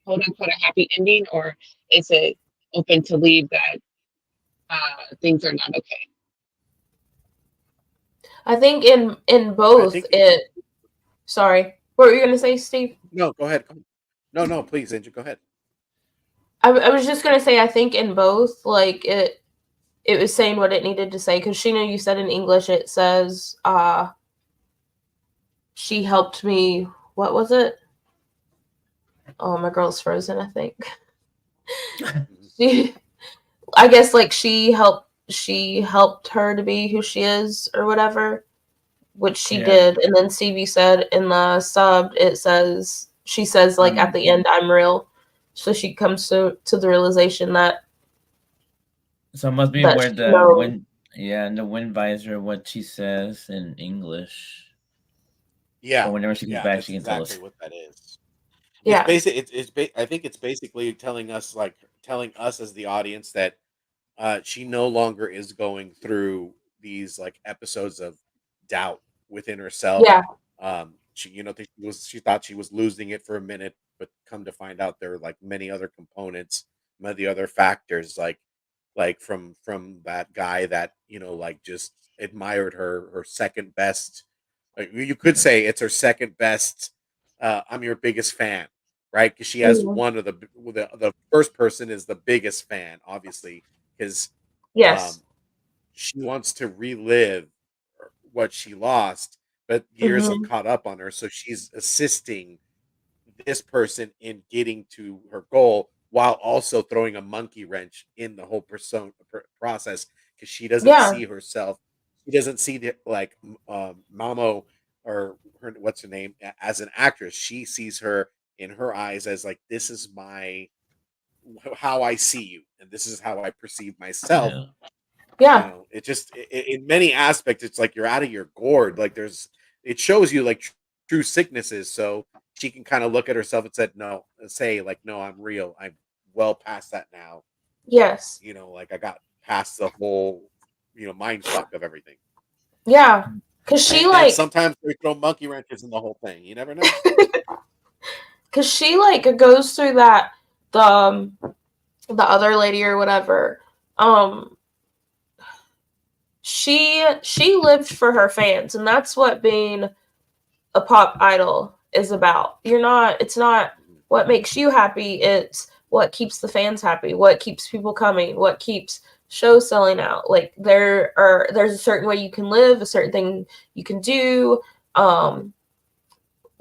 quote unquote, a happy ending, or is it open to leave that things are not okay? I think in both it. Sorry, what were you gonna say, Steve? No, go ahead. No, please, Angel, go ahead. I was just gonna say, I think in both, like, it was saying what it needed to say, because Sheena, you said in English it says she helped me. What was it? Oh, my girl's frozen, I think. I guess, like, she helped her to be who she is or whatever, which she did. And then CV said in the sub, she says like at the end, I'm real. So she comes to the realization that. So it must be where the wind, in the wind visor, what she says in English. Yeah. So whenever she comes back, she can tell us. What that is. Yeah. I think it's basically telling us as the audience that she no longer is going through these like episodes of doubt within herself. Yeah. She thought she was losing it for a minute, but come to find out there are like many other components, many other factors, like from that guy that like just admired her second best. You could say it's her second best. I'm your biggest fan, right? Because she has one of the first person is the biggest fan, obviously, because yes, she wants to relive what she lost, but years have caught up on her, so she's assisting this person in getting to her goal while also throwing a monkey wrench in the whole process, because she doesn't see herself. She doesn't see the like Mamo or her, what's her name, as an actress, she sees her in her eyes as like, this is my how I see you, and this is how I perceive myself. Yeah. Yeah. It just in many aspects, it's like you're out of your gourd. Like it shows you like true sicknesses, so she can kind of look at herself and said, no, say like, no, I'm real. I'm well past that now. Yes. Like I got past the whole, mind fuck of everything. Yeah. Cause she And like sometimes they throw monkey wrenches in the whole thing. You never know. cause she like goes through that the other lady or whatever. Um she lived for her fans, and that's what being a pop idol is about. It's not what makes you happy, it's what keeps the fans happy, what keeps people coming, what keeps shows selling out. Like there's a certain way you can live, a certain thing you can do,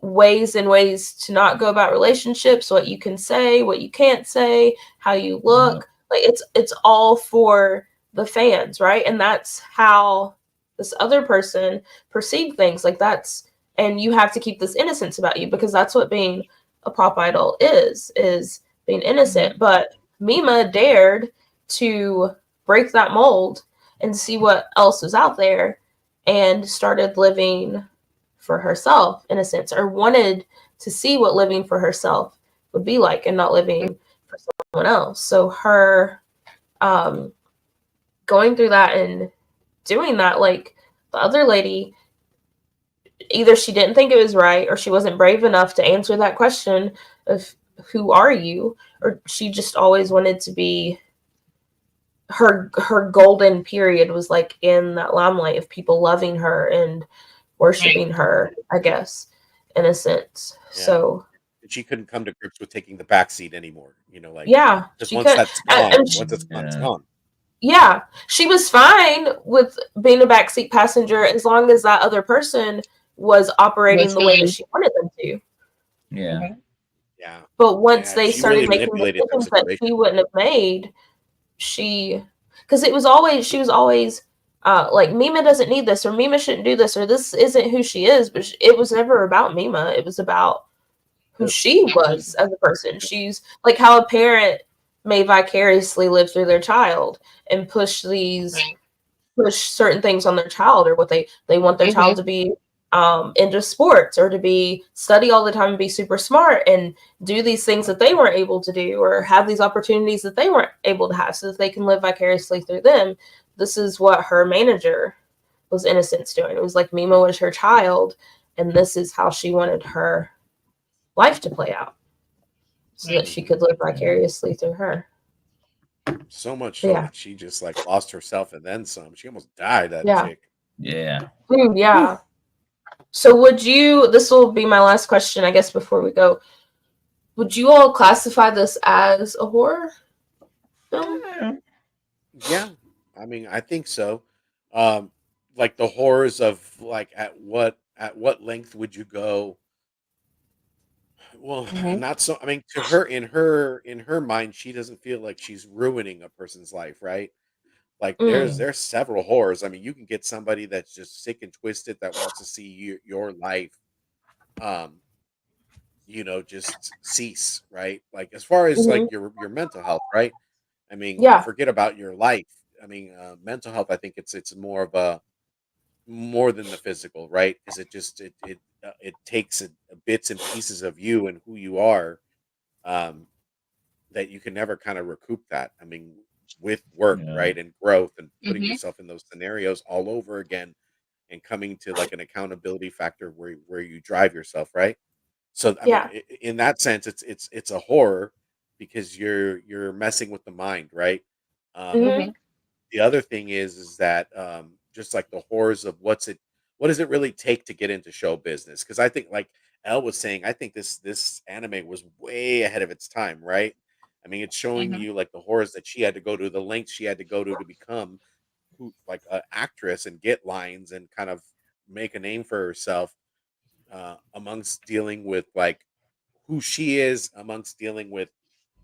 ways and ways to not go about relationships, what you can say, what you can't say, how you look. Like it's all for the fans, right? And that's how this other person perceived things. Like and you have to keep this innocence about you, because that's what being a pop idol is being innocent. But Mima dared to break that mold and see what else was out there, and started living for herself, in a sense, or wanted to see what living for herself would be like, and not living for someone else. So her going through that and doing that, like the other lady, either she didn't think it was right, or she wasn't brave enough to answer that question of who are you, or she just always wanted to be, her golden period was like in that limelight of people loving her and worshiping her, I guess, in a sense. Yeah. So She couldn't come to grips with taking the back seat anymore. Like, yeah, because she once could. that's gone, And once it's gone, it's Yeah. gone. yeah, she was fine with being a backseat passenger as long as that other person was operating the way that she wanted them to. Yeah. Yeah. But once Yeah. they She really started making manipulated that decisions that she situation. wouldn't have made, because she was always like, Mima doesn't need this, or Mima shouldn't do this, or this isn't who she is. But it was never about Mima. It was about who she was as a person. She's like how a parent may vicariously live through their child and push certain things on their child, or what they want their child to be into sports, or to be study all the time and be super smart and do these things that they weren't able to do, or have these opportunities that they weren't able to have, so that they can live vicariously through them. This is what her manager was innocence doing. It was like Mima was her child, and this is how she wanted her life to play out, so that she could live vicariously through her. So much so that she just like lost herself and then some. She almost died, that chick. Yeah. Yeah. So this will be my last question, I guess, before we go. Would you all classify this as a horror film? Yeah. I mean, I think so. Like the horrors of like at what length would you go? Well, not so. I mean, to her, in her mind, she doesn't feel like she's ruining a person's life, right? Like there's several horrors. I mean, you can get somebody that's just sick and twisted that wants to see your life, um, just cease, right? Like as far as like your mental health, right? I mean, Yeah. forget about your life. I mean, mental health. I think it's more of a more than the physical, right? Because it takes bits and pieces of you and who you are, um, that you can never kind of recoup that. I mean, with work, Yeah. right, and growth, and putting yourself in those scenarios all over again, and coming to like an accountability factor where you drive yourself, right? So I mean, Yeah. in that sense, it's a horror because you're messing with the mind, right? Um, the other thing is that just like the horrors of what does it really take to get into show business? Because I think like Elle was saying, I think this anime was way ahead of its time, right? I mean, it's showing you like the horrors that she had to go to, the lengths she had to go to become who like an actress and get lines and kind of make a name for herself, amongst dealing with like who she is, amongst dealing with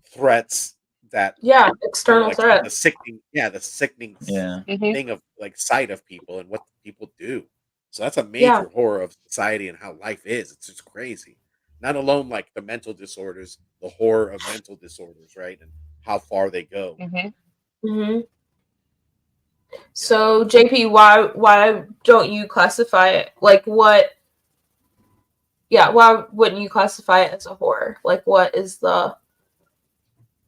threats that Yeah. or External like the threats. sickening, yeah, the sickening Yeah. thing of like sight of people and what people do. So that's a Yeah. major horror of society and how life is. It's just crazy. Not alone like the mental disorders, the horror of mental disorders, right? And how far they go. Hmm. So JP, why don't you classify it like what? Yeah, why wouldn't you classify it as a horror? Like, what is the?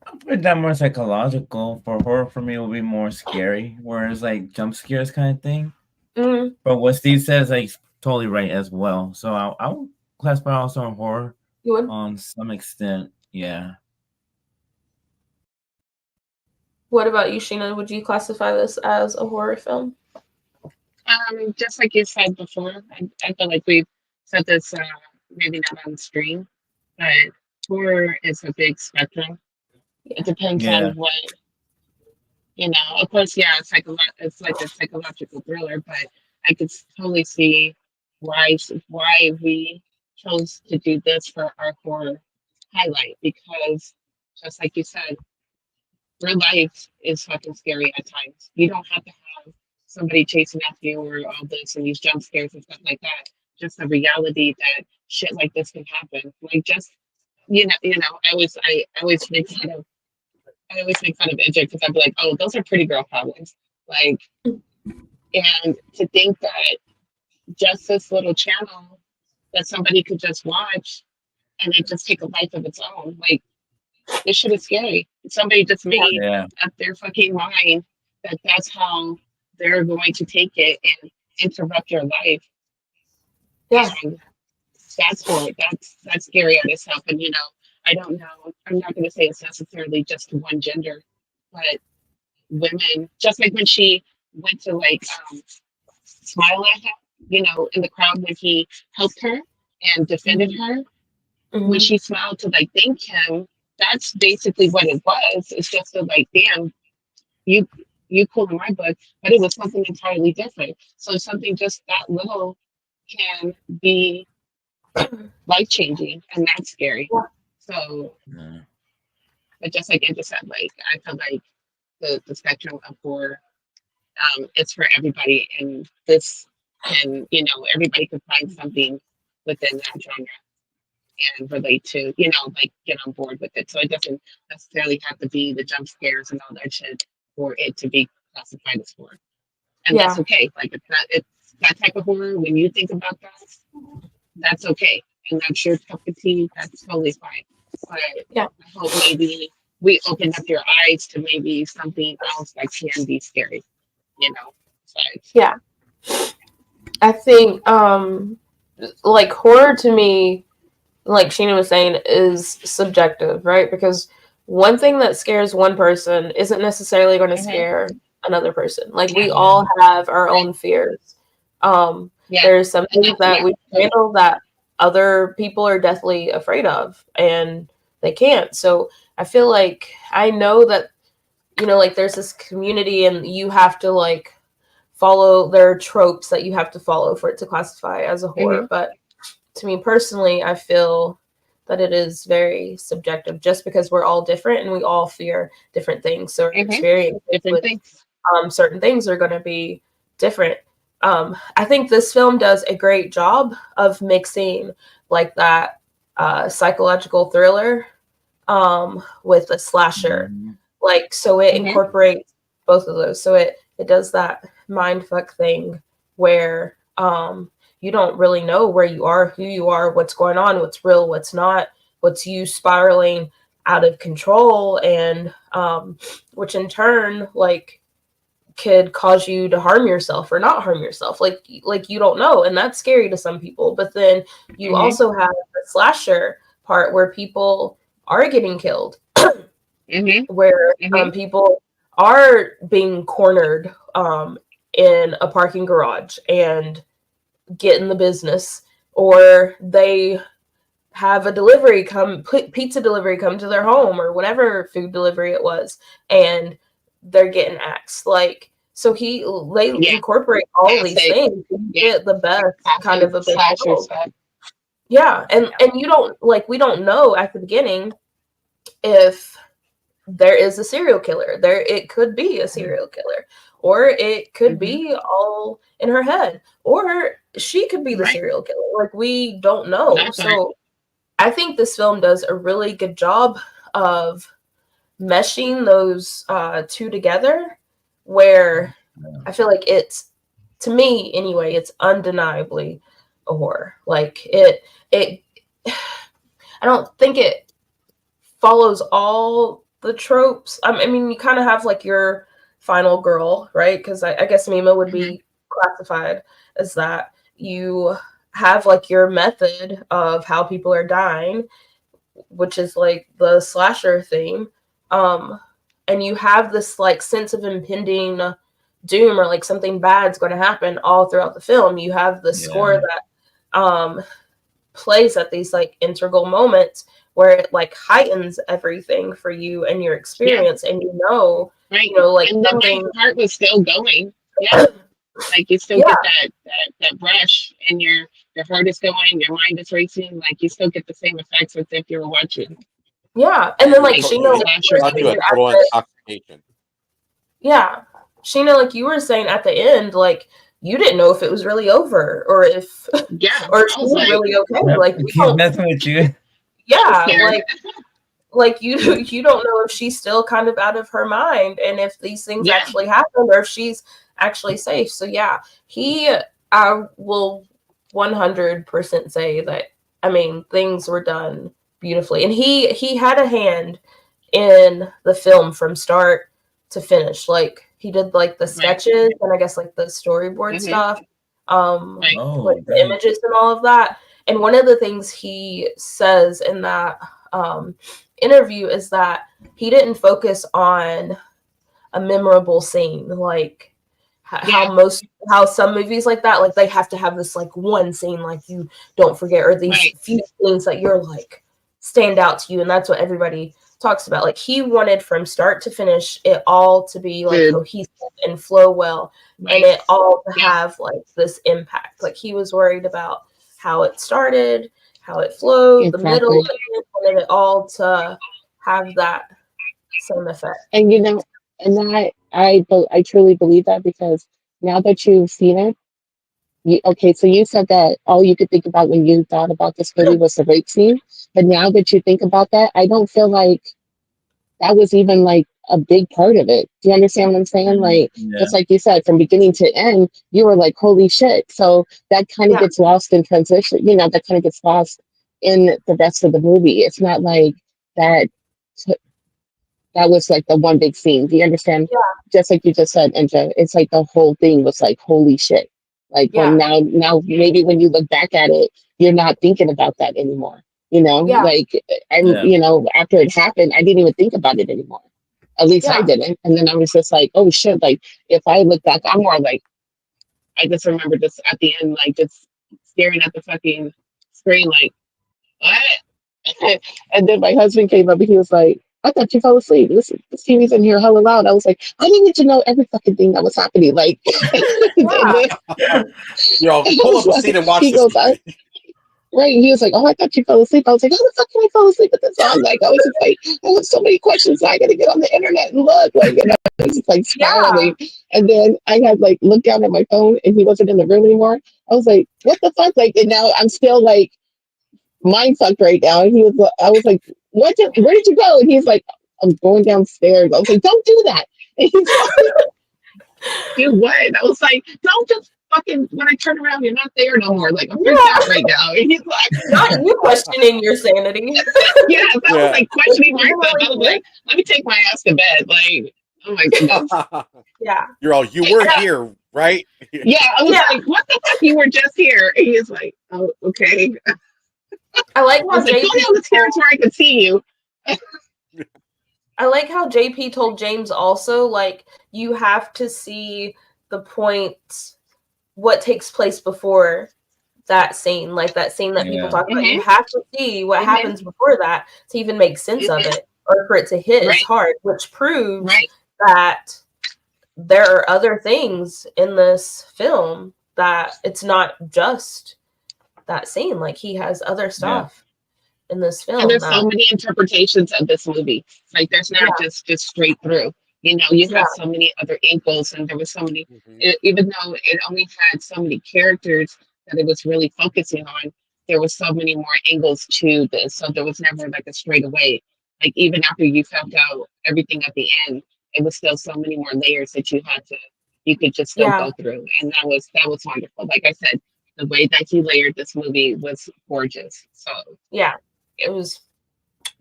I'll put that more psychological. For horror, for me, will be more scary, whereas like jump scares kind of thing. Mm, But what Steve says, like, he's totally right as well. So I'll classify also in horror you would. on some extent. Yeah. What about you, Sheena? Would you classify this as a horror film? Just like you said before, I feel like we've said this maybe not on stream, but horror is a big spectrum. Yeah. It depends Yeah. on what you know. Of course, yeah, it's like a psychological thriller, but I could totally see why we chose to do this for our horror highlight because just like you said, real life is fucking scary at times. You don't have to have somebody chasing after you or all this and these jump scares and stuff like that. Just the reality that shit like this can happen. Like just I always make fun of EJ because I'd be like, oh, those are pretty girl problems. Like, and to think that just this little channel that somebody could just watch and it just take a life of its own. Like, this shit is scary. Somebody just made Yeah. up their fucking mind that that's how they're going to take it and interrupt your life. Yeah. And that's horrible. That's scary at itself. And I don't know. I'm not going to say it's necessarily just one gender, but women. Just like when she went to smile at him, in the crowd when he helped her and defended her. When she smiled to thank him, that's basically what it was. It's just damn, you cool in my book, but it was something entirely different. So something just that little can be life changing, and that's scary. So, Yeah. but just like Andrew said, I feel like the spectrum of horror, it's for everybody, and this can everybody can find something within that genre and relate to, get on board with it. So it doesn't necessarily have to be the jump scares and all that shit for it to be classified as horror. And that's okay. Like it's that type of horror. When you think about that, that's okay. And that's your cup of tea. That's totally fine. But Yeah. I hope maybe we open up your eyes to maybe something else that can be scary. Besides. Yeah. I think like horror to me, like Sheena was saying, is subjective, right? Because one thing that scares one person isn't necessarily going to scare another person. Like we all have our own fears. There's some things that we handle that other people are deathly afraid of, and they can't. So I feel like I know that like there's this community, and you have to follow their tropes that you have to follow for it to classify as a horror. But to me personally, I feel that it is very subjective just because we're all different and we all fear different things. So experience different things. Certain things are going to be different. I think this film does a great job of mixing that psychological thriller with a slasher. So it incorporates both of those. So it does that mindfuck thing where you don't really know where you are, who you are, what's going on, what's real, what's not, what's you spiraling out of control, and which in turn could cause you to harm yourself or not harm yourself. Like you don't know, and that's scary to some people. But then you also have the slasher part where people are getting killed, where people are being cornered in a parking garage and get in the business, or they have a pizza delivery come to their home, or whatever food delivery it was, and they're getting axed. So they incorporate all these things to get the best kind of a both. Yeah, and you don't we don't know at the beginning if there is a serial killer. It could be a serial killer, or it could be all in her head, or she could be the Right. serial killer. Like, we don't know. That part. So I think this film does a really good job of meshing those two together, where I feel like it's, to me anyway, it's undeniably a horror. Like, it I don't think it follows all the tropes. I mean, you kind of have like your final girl, right? Because I guess Mima would be classified as that. You have like your method of how people are dying, which is like the slasher theme. And you have this like sense of impending doom, or like something bad's going to happen all throughout the film. You have the score that plays at these like integral moments where it like heightens everything for you and your experience, and Right. like And the something. right heart was still going. Yeah. Like you still get that rush, and your heart is going, your mind is racing. Like you still get the same effects as if you were watching. Yeah, and then like It Sheena, like, slasher got you a movie. total intoxication. yeah, Sheena, like you were saying at the end, like you didn't know if it was really over, or if Yeah. or if I she was was like, really okay. Like you Keep don't, messing with you. yeah, scared. like you don't know if she's still kind of out of her mind, and if these things Yeah. actually happen, or if she's actually safe. So yeah, I will 100% say that, I mean, things were done beautifully, and he had a hand in the film from start to finish. Like he did like the sketches and I guess like the storyboard stuff, Right. like the images and all of that. And one of the things he says in that interview is that he didn't focus on a memorable scene, like how some movies like that, like they have to have this like one scene like you don't forget, or these few things that you're like stand out to you, and that's what everybody talks about. Like he wanted from start to finish it all to be like cohesive and flow well, and it all to have like this impact. Like he was worried about how it started, how it flowed, the middle, and he wanted it all to have that same effect. And and I truly believe that, because now that you've seen it, so you said that all you could think about when you thought about this movie was the rape scene, but now that you think about that, I don't feel like that was even like a big part of it. Do you understand what I'm saying? Like, just like you said, from beginning to end, you were like, holy shit. So that kind of gets lost in transition, that kind of gets lost in the rest of the movie. It's not like that that was like the one big scene. Do you understand? Yeah. Just like you just said, Inja, it's like the whole thing was like, holy shit. Like when now maybe when you look back at it, you're not thinking about that anymore. Like, and after it happened, I didn't even think about it anymore. At least I didn't. And then I was just like, oh shit. Like if I look back, I'm more like, I just remember just at the end, like just staring at the fucking screen, like, what? And then my husband came up and he was like, I thought you fell asleep. This TV's in here hella loud. I was like, I needed to know every fucking thing that was happening. Like, pull up a seat and watch this movie. Right. And he was like, oh, I thought you fell asleep. I was like, how the fuck can I fall asleep with this on? Like, I was just like, I have so many questions. I got to get on the internet and look. Like, I was just like spiraling. And then I had like looked down at my phone and he wasn't in the room anymore. I was like, what the fuck? Like, and now I'm still like mind fucked right now. And I was like, where did you go? And he's like, I'm going downstairs. I was like, don't do that. And he's like, do what? I was like, don't just fucking, when I turn around, you're not there no more. Like, I'm freaked out right now. And he's like, not you questioning your sanity. Yeah, I was like questioning myself. I was like, let me take my ass to bed. Like, oh my goodness. Yeah. You're all, you were here, right? Yeah, I was like, what the fuck? You were just here. And he's like, oh, okay. I like how JP go down the stairs where I can see you. I like how JP told James also, like, you have to see the point, what takes place before that scene, like that scene that people talk about. You have to see what happens before that to even make sense of it, or for it to hit as hard, which proves that there are other things in this film, that it's not just that scene. Like he has other stuff in this film. And there's so many interpretations of this movie. Like there's not just straight through. You have so many other angles, and there was so many. Even though it only had so many characters, that it was really focusing on, there was so many more angles to this. So there was never like a straight away. Like even after you found out everything at the end, it was still so many more layers that you could just still Yeah. go through. And that was wonderful. Like I said, the way that he layered this movie was gorgeous. So Yeah. yeah. It was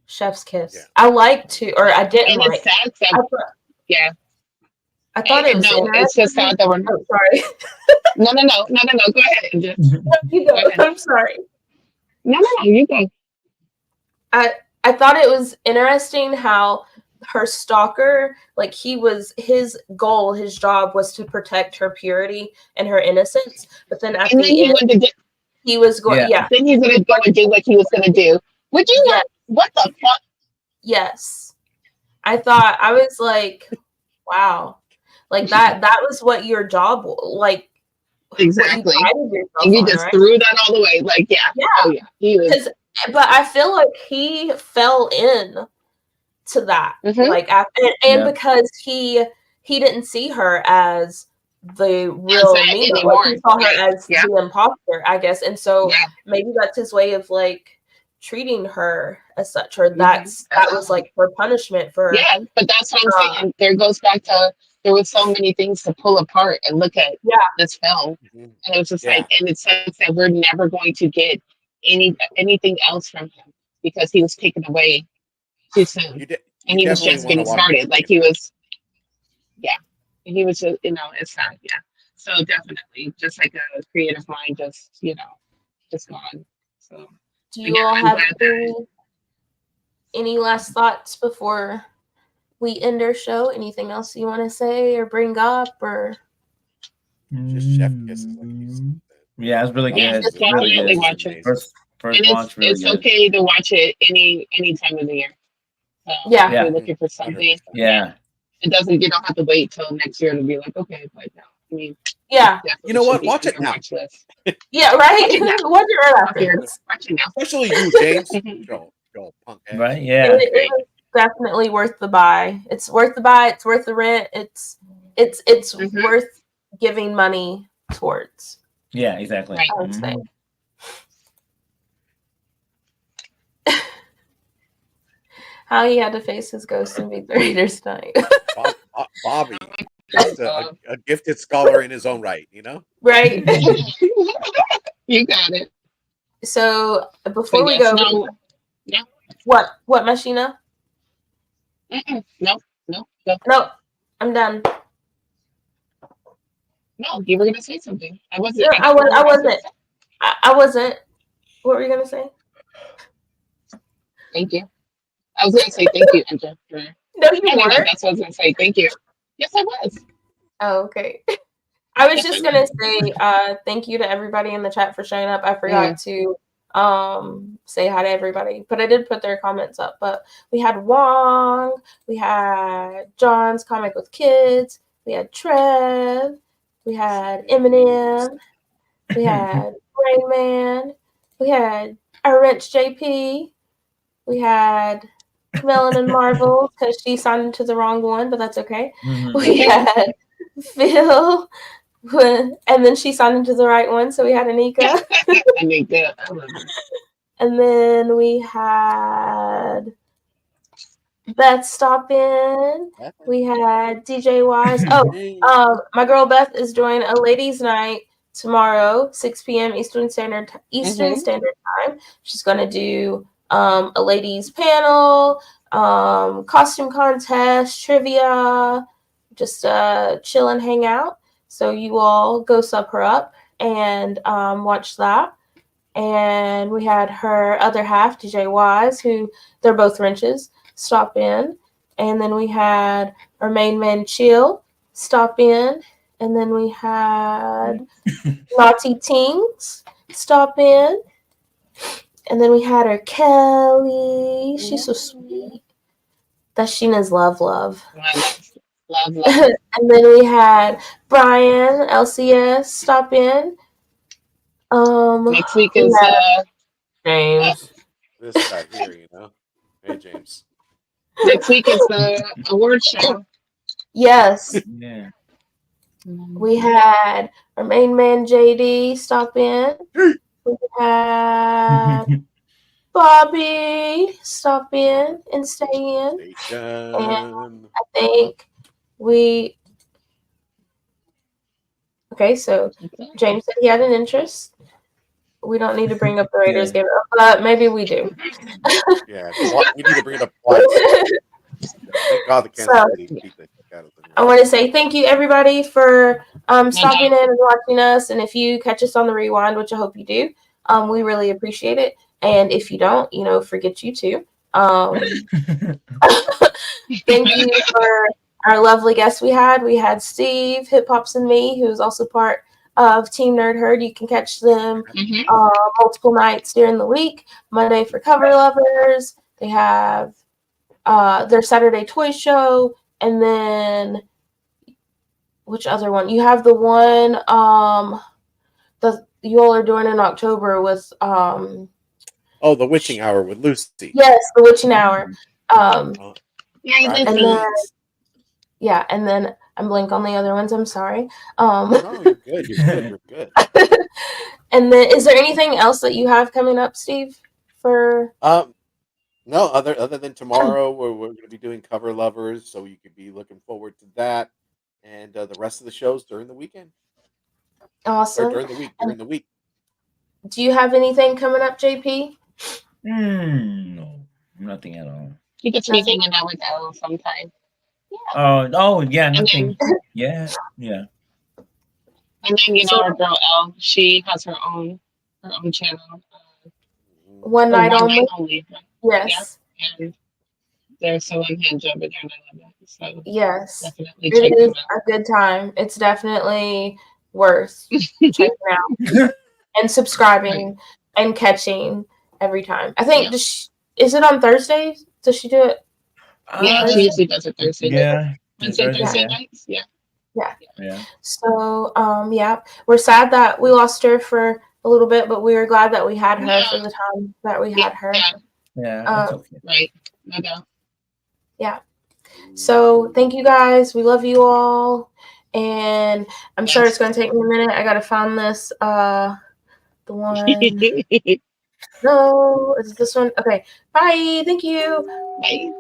chef's kiss. Yeah. I liked to, or I didn't And it's like. sad I that thought, yeah. I thought it was No, it's just interesting. sad that we're Oh, sorry. no. Go ahead and just No, you go go. ahead. I'm sorry. No, you go. I thought it was interesting how her stalker, like his goal, his job was to protect her purity and her innocence. But then at And then the he end, went to do, he was going, yeah, then he's gonna go and do what he was gonna do. Would you yes, not? What the fuck? yes. I was like, wow, like that was what your job, like Exactly. what you prided yourself And you on, just right? threw that all the way. Like, yeah. Yeah. Oh yeah. He was. But I feel like he fell in to that, like, and because he didn't see her as the real Nina, anymore. like he saw her as Yeah. the imposter, I guess, and so Yeah. maybe that's his way of like treating her as such, or that was like her punishment for. Yeah, but that's what I'm saying. There goes back to there was so many things to pull apart and look at this film, and it was just like, and it says that we're never going to get anything else from him because he was taken away too soon, and he was just getting started. Like he was, and he was just, it's sad, So definitely, just like a creative mind, just just gone. So. Do you all have any last thoughts before we end our show? Anything else you want to say or bring up, or just chef kisses, like you said. Yeah, it's really good. Just really definitely good. watch it. First and watch, really it's good. okay to watch it any time of the year. If you're looking for something, it doesn't. You don't have to wait till next year to be like, okay, but no. I mean, you know what? Watch it now. Watch list. Yeah, right. Watch it right after. Watch it now. Especially you, James. Joel, punk ass. Right? Yeah. It is definitely worth the buy. It's worth the buy. It's worth the rent. It's worth giving money towards. Yeah, exactly. I would say. How he had to face his ghost and beat the Raiders tonight. Bobby, just a gifted scholar in his own right, Right. You got it. So before we go, what, Machina? No, I'm done. No, you were gonna say something. I wasn't. I wasn't. What were you gonna say? Thank you. I was gonna say thank you, Angela. No, you weren't. That's what I was gonna say. Thank you. Yes, I was. Oh, okay. I was just gonna say thank you to everybody in the chat for showing up. I forgot to say hi to everybody, but I did put their comments up. But we had Wong, we had John's Comic with Kids, we had Trev, we had Eminem, we had Rain Man, we had our Wrench JP, we had Melanin Marvel because she signed into the wrong one, but that's okay. We had Phil, and then she signed into the right one, so we had Anika. Anika, I love her. And then we had Beth stop in. We had DJ Wise. My girl Beth is doing a ladies' night tomorrow, 6 p.m. Eastern Standard Time. She's gonna do a ladies panel, costume contest, trivia, just chill and hang out. So you all go sub her up and watch that. And we had her other half, DJ Wise, who they're both wrenches, stop in. And then we had our main man Chill stop in. And then we had Naughty Tings stop in. And then we had her Kelly. She's so sweet. That's Sheena's love. Love. And then we had Brian LCS stop in. Next week is James. This guy here, Hey, James. Next week is the award show. Yes. Yeah. We had our main man JD stop in. We had Bobby stop in and stay in. And I think we. Okay, so James said he had an interest. We don't need to bring up the Raiders game, but maybe we do. Yeah, we need to bring it up twice. Thank God the Kansas City beat the heck out of them. I want to say thank you, everybody, for stopping in and watching us. And if you catch us on the rewind, which I hope you do, we really appreciate it. And if you don't, forget you too. Thank you for our lovely guests we had. We had Steve, Hip Hops, and me, who is also part of Team Nerd Herd. You can catch them multiple nights during the week. Monday for Cover Lovers. They have their Saturday Toy Show. And then, which other one? You have the one you all are doing in October with the Witching Hour with Lucy. Yes, the Witching Hour. And then I'm blank on the other ones. I'm sorry. No, you're good. You're good. And then, is there anything else that you have coming up, Steve? For no, other than tomorrow, we're going to be doing Cover Lovers, so you could be looking forward to that, and the rest of the shows during the weekend. Awesome. Or during the week. Do you have anything coming up, JP? No, nothing at all. You get to be hanging out with Elle sometime. Yeah. Oh, yeah, nothing. Yeah. And then our girl Elle, she has her own channel. One night only. Right? Yes. Yeah. And they're selling hand job there, and I love it. So yes, definitely it is a good time. It's definitely worth checking out and subscribing and catching every time. I think is it on Thursdays? Does she do it? Yeah, she usually does it Thursday. Yeah. Thursday nights. Yeah. So we're sad that we lost her for a little bit, but we were glad that we had her for the time that we had her. Yeah, that's okay. Right. No doubt. Yeah. So thank you guys. We love you all. And I'm sure it's going to take me a minute. I got to find this. The one. No, is it this one? Okay. Bye. Thank you. Bye.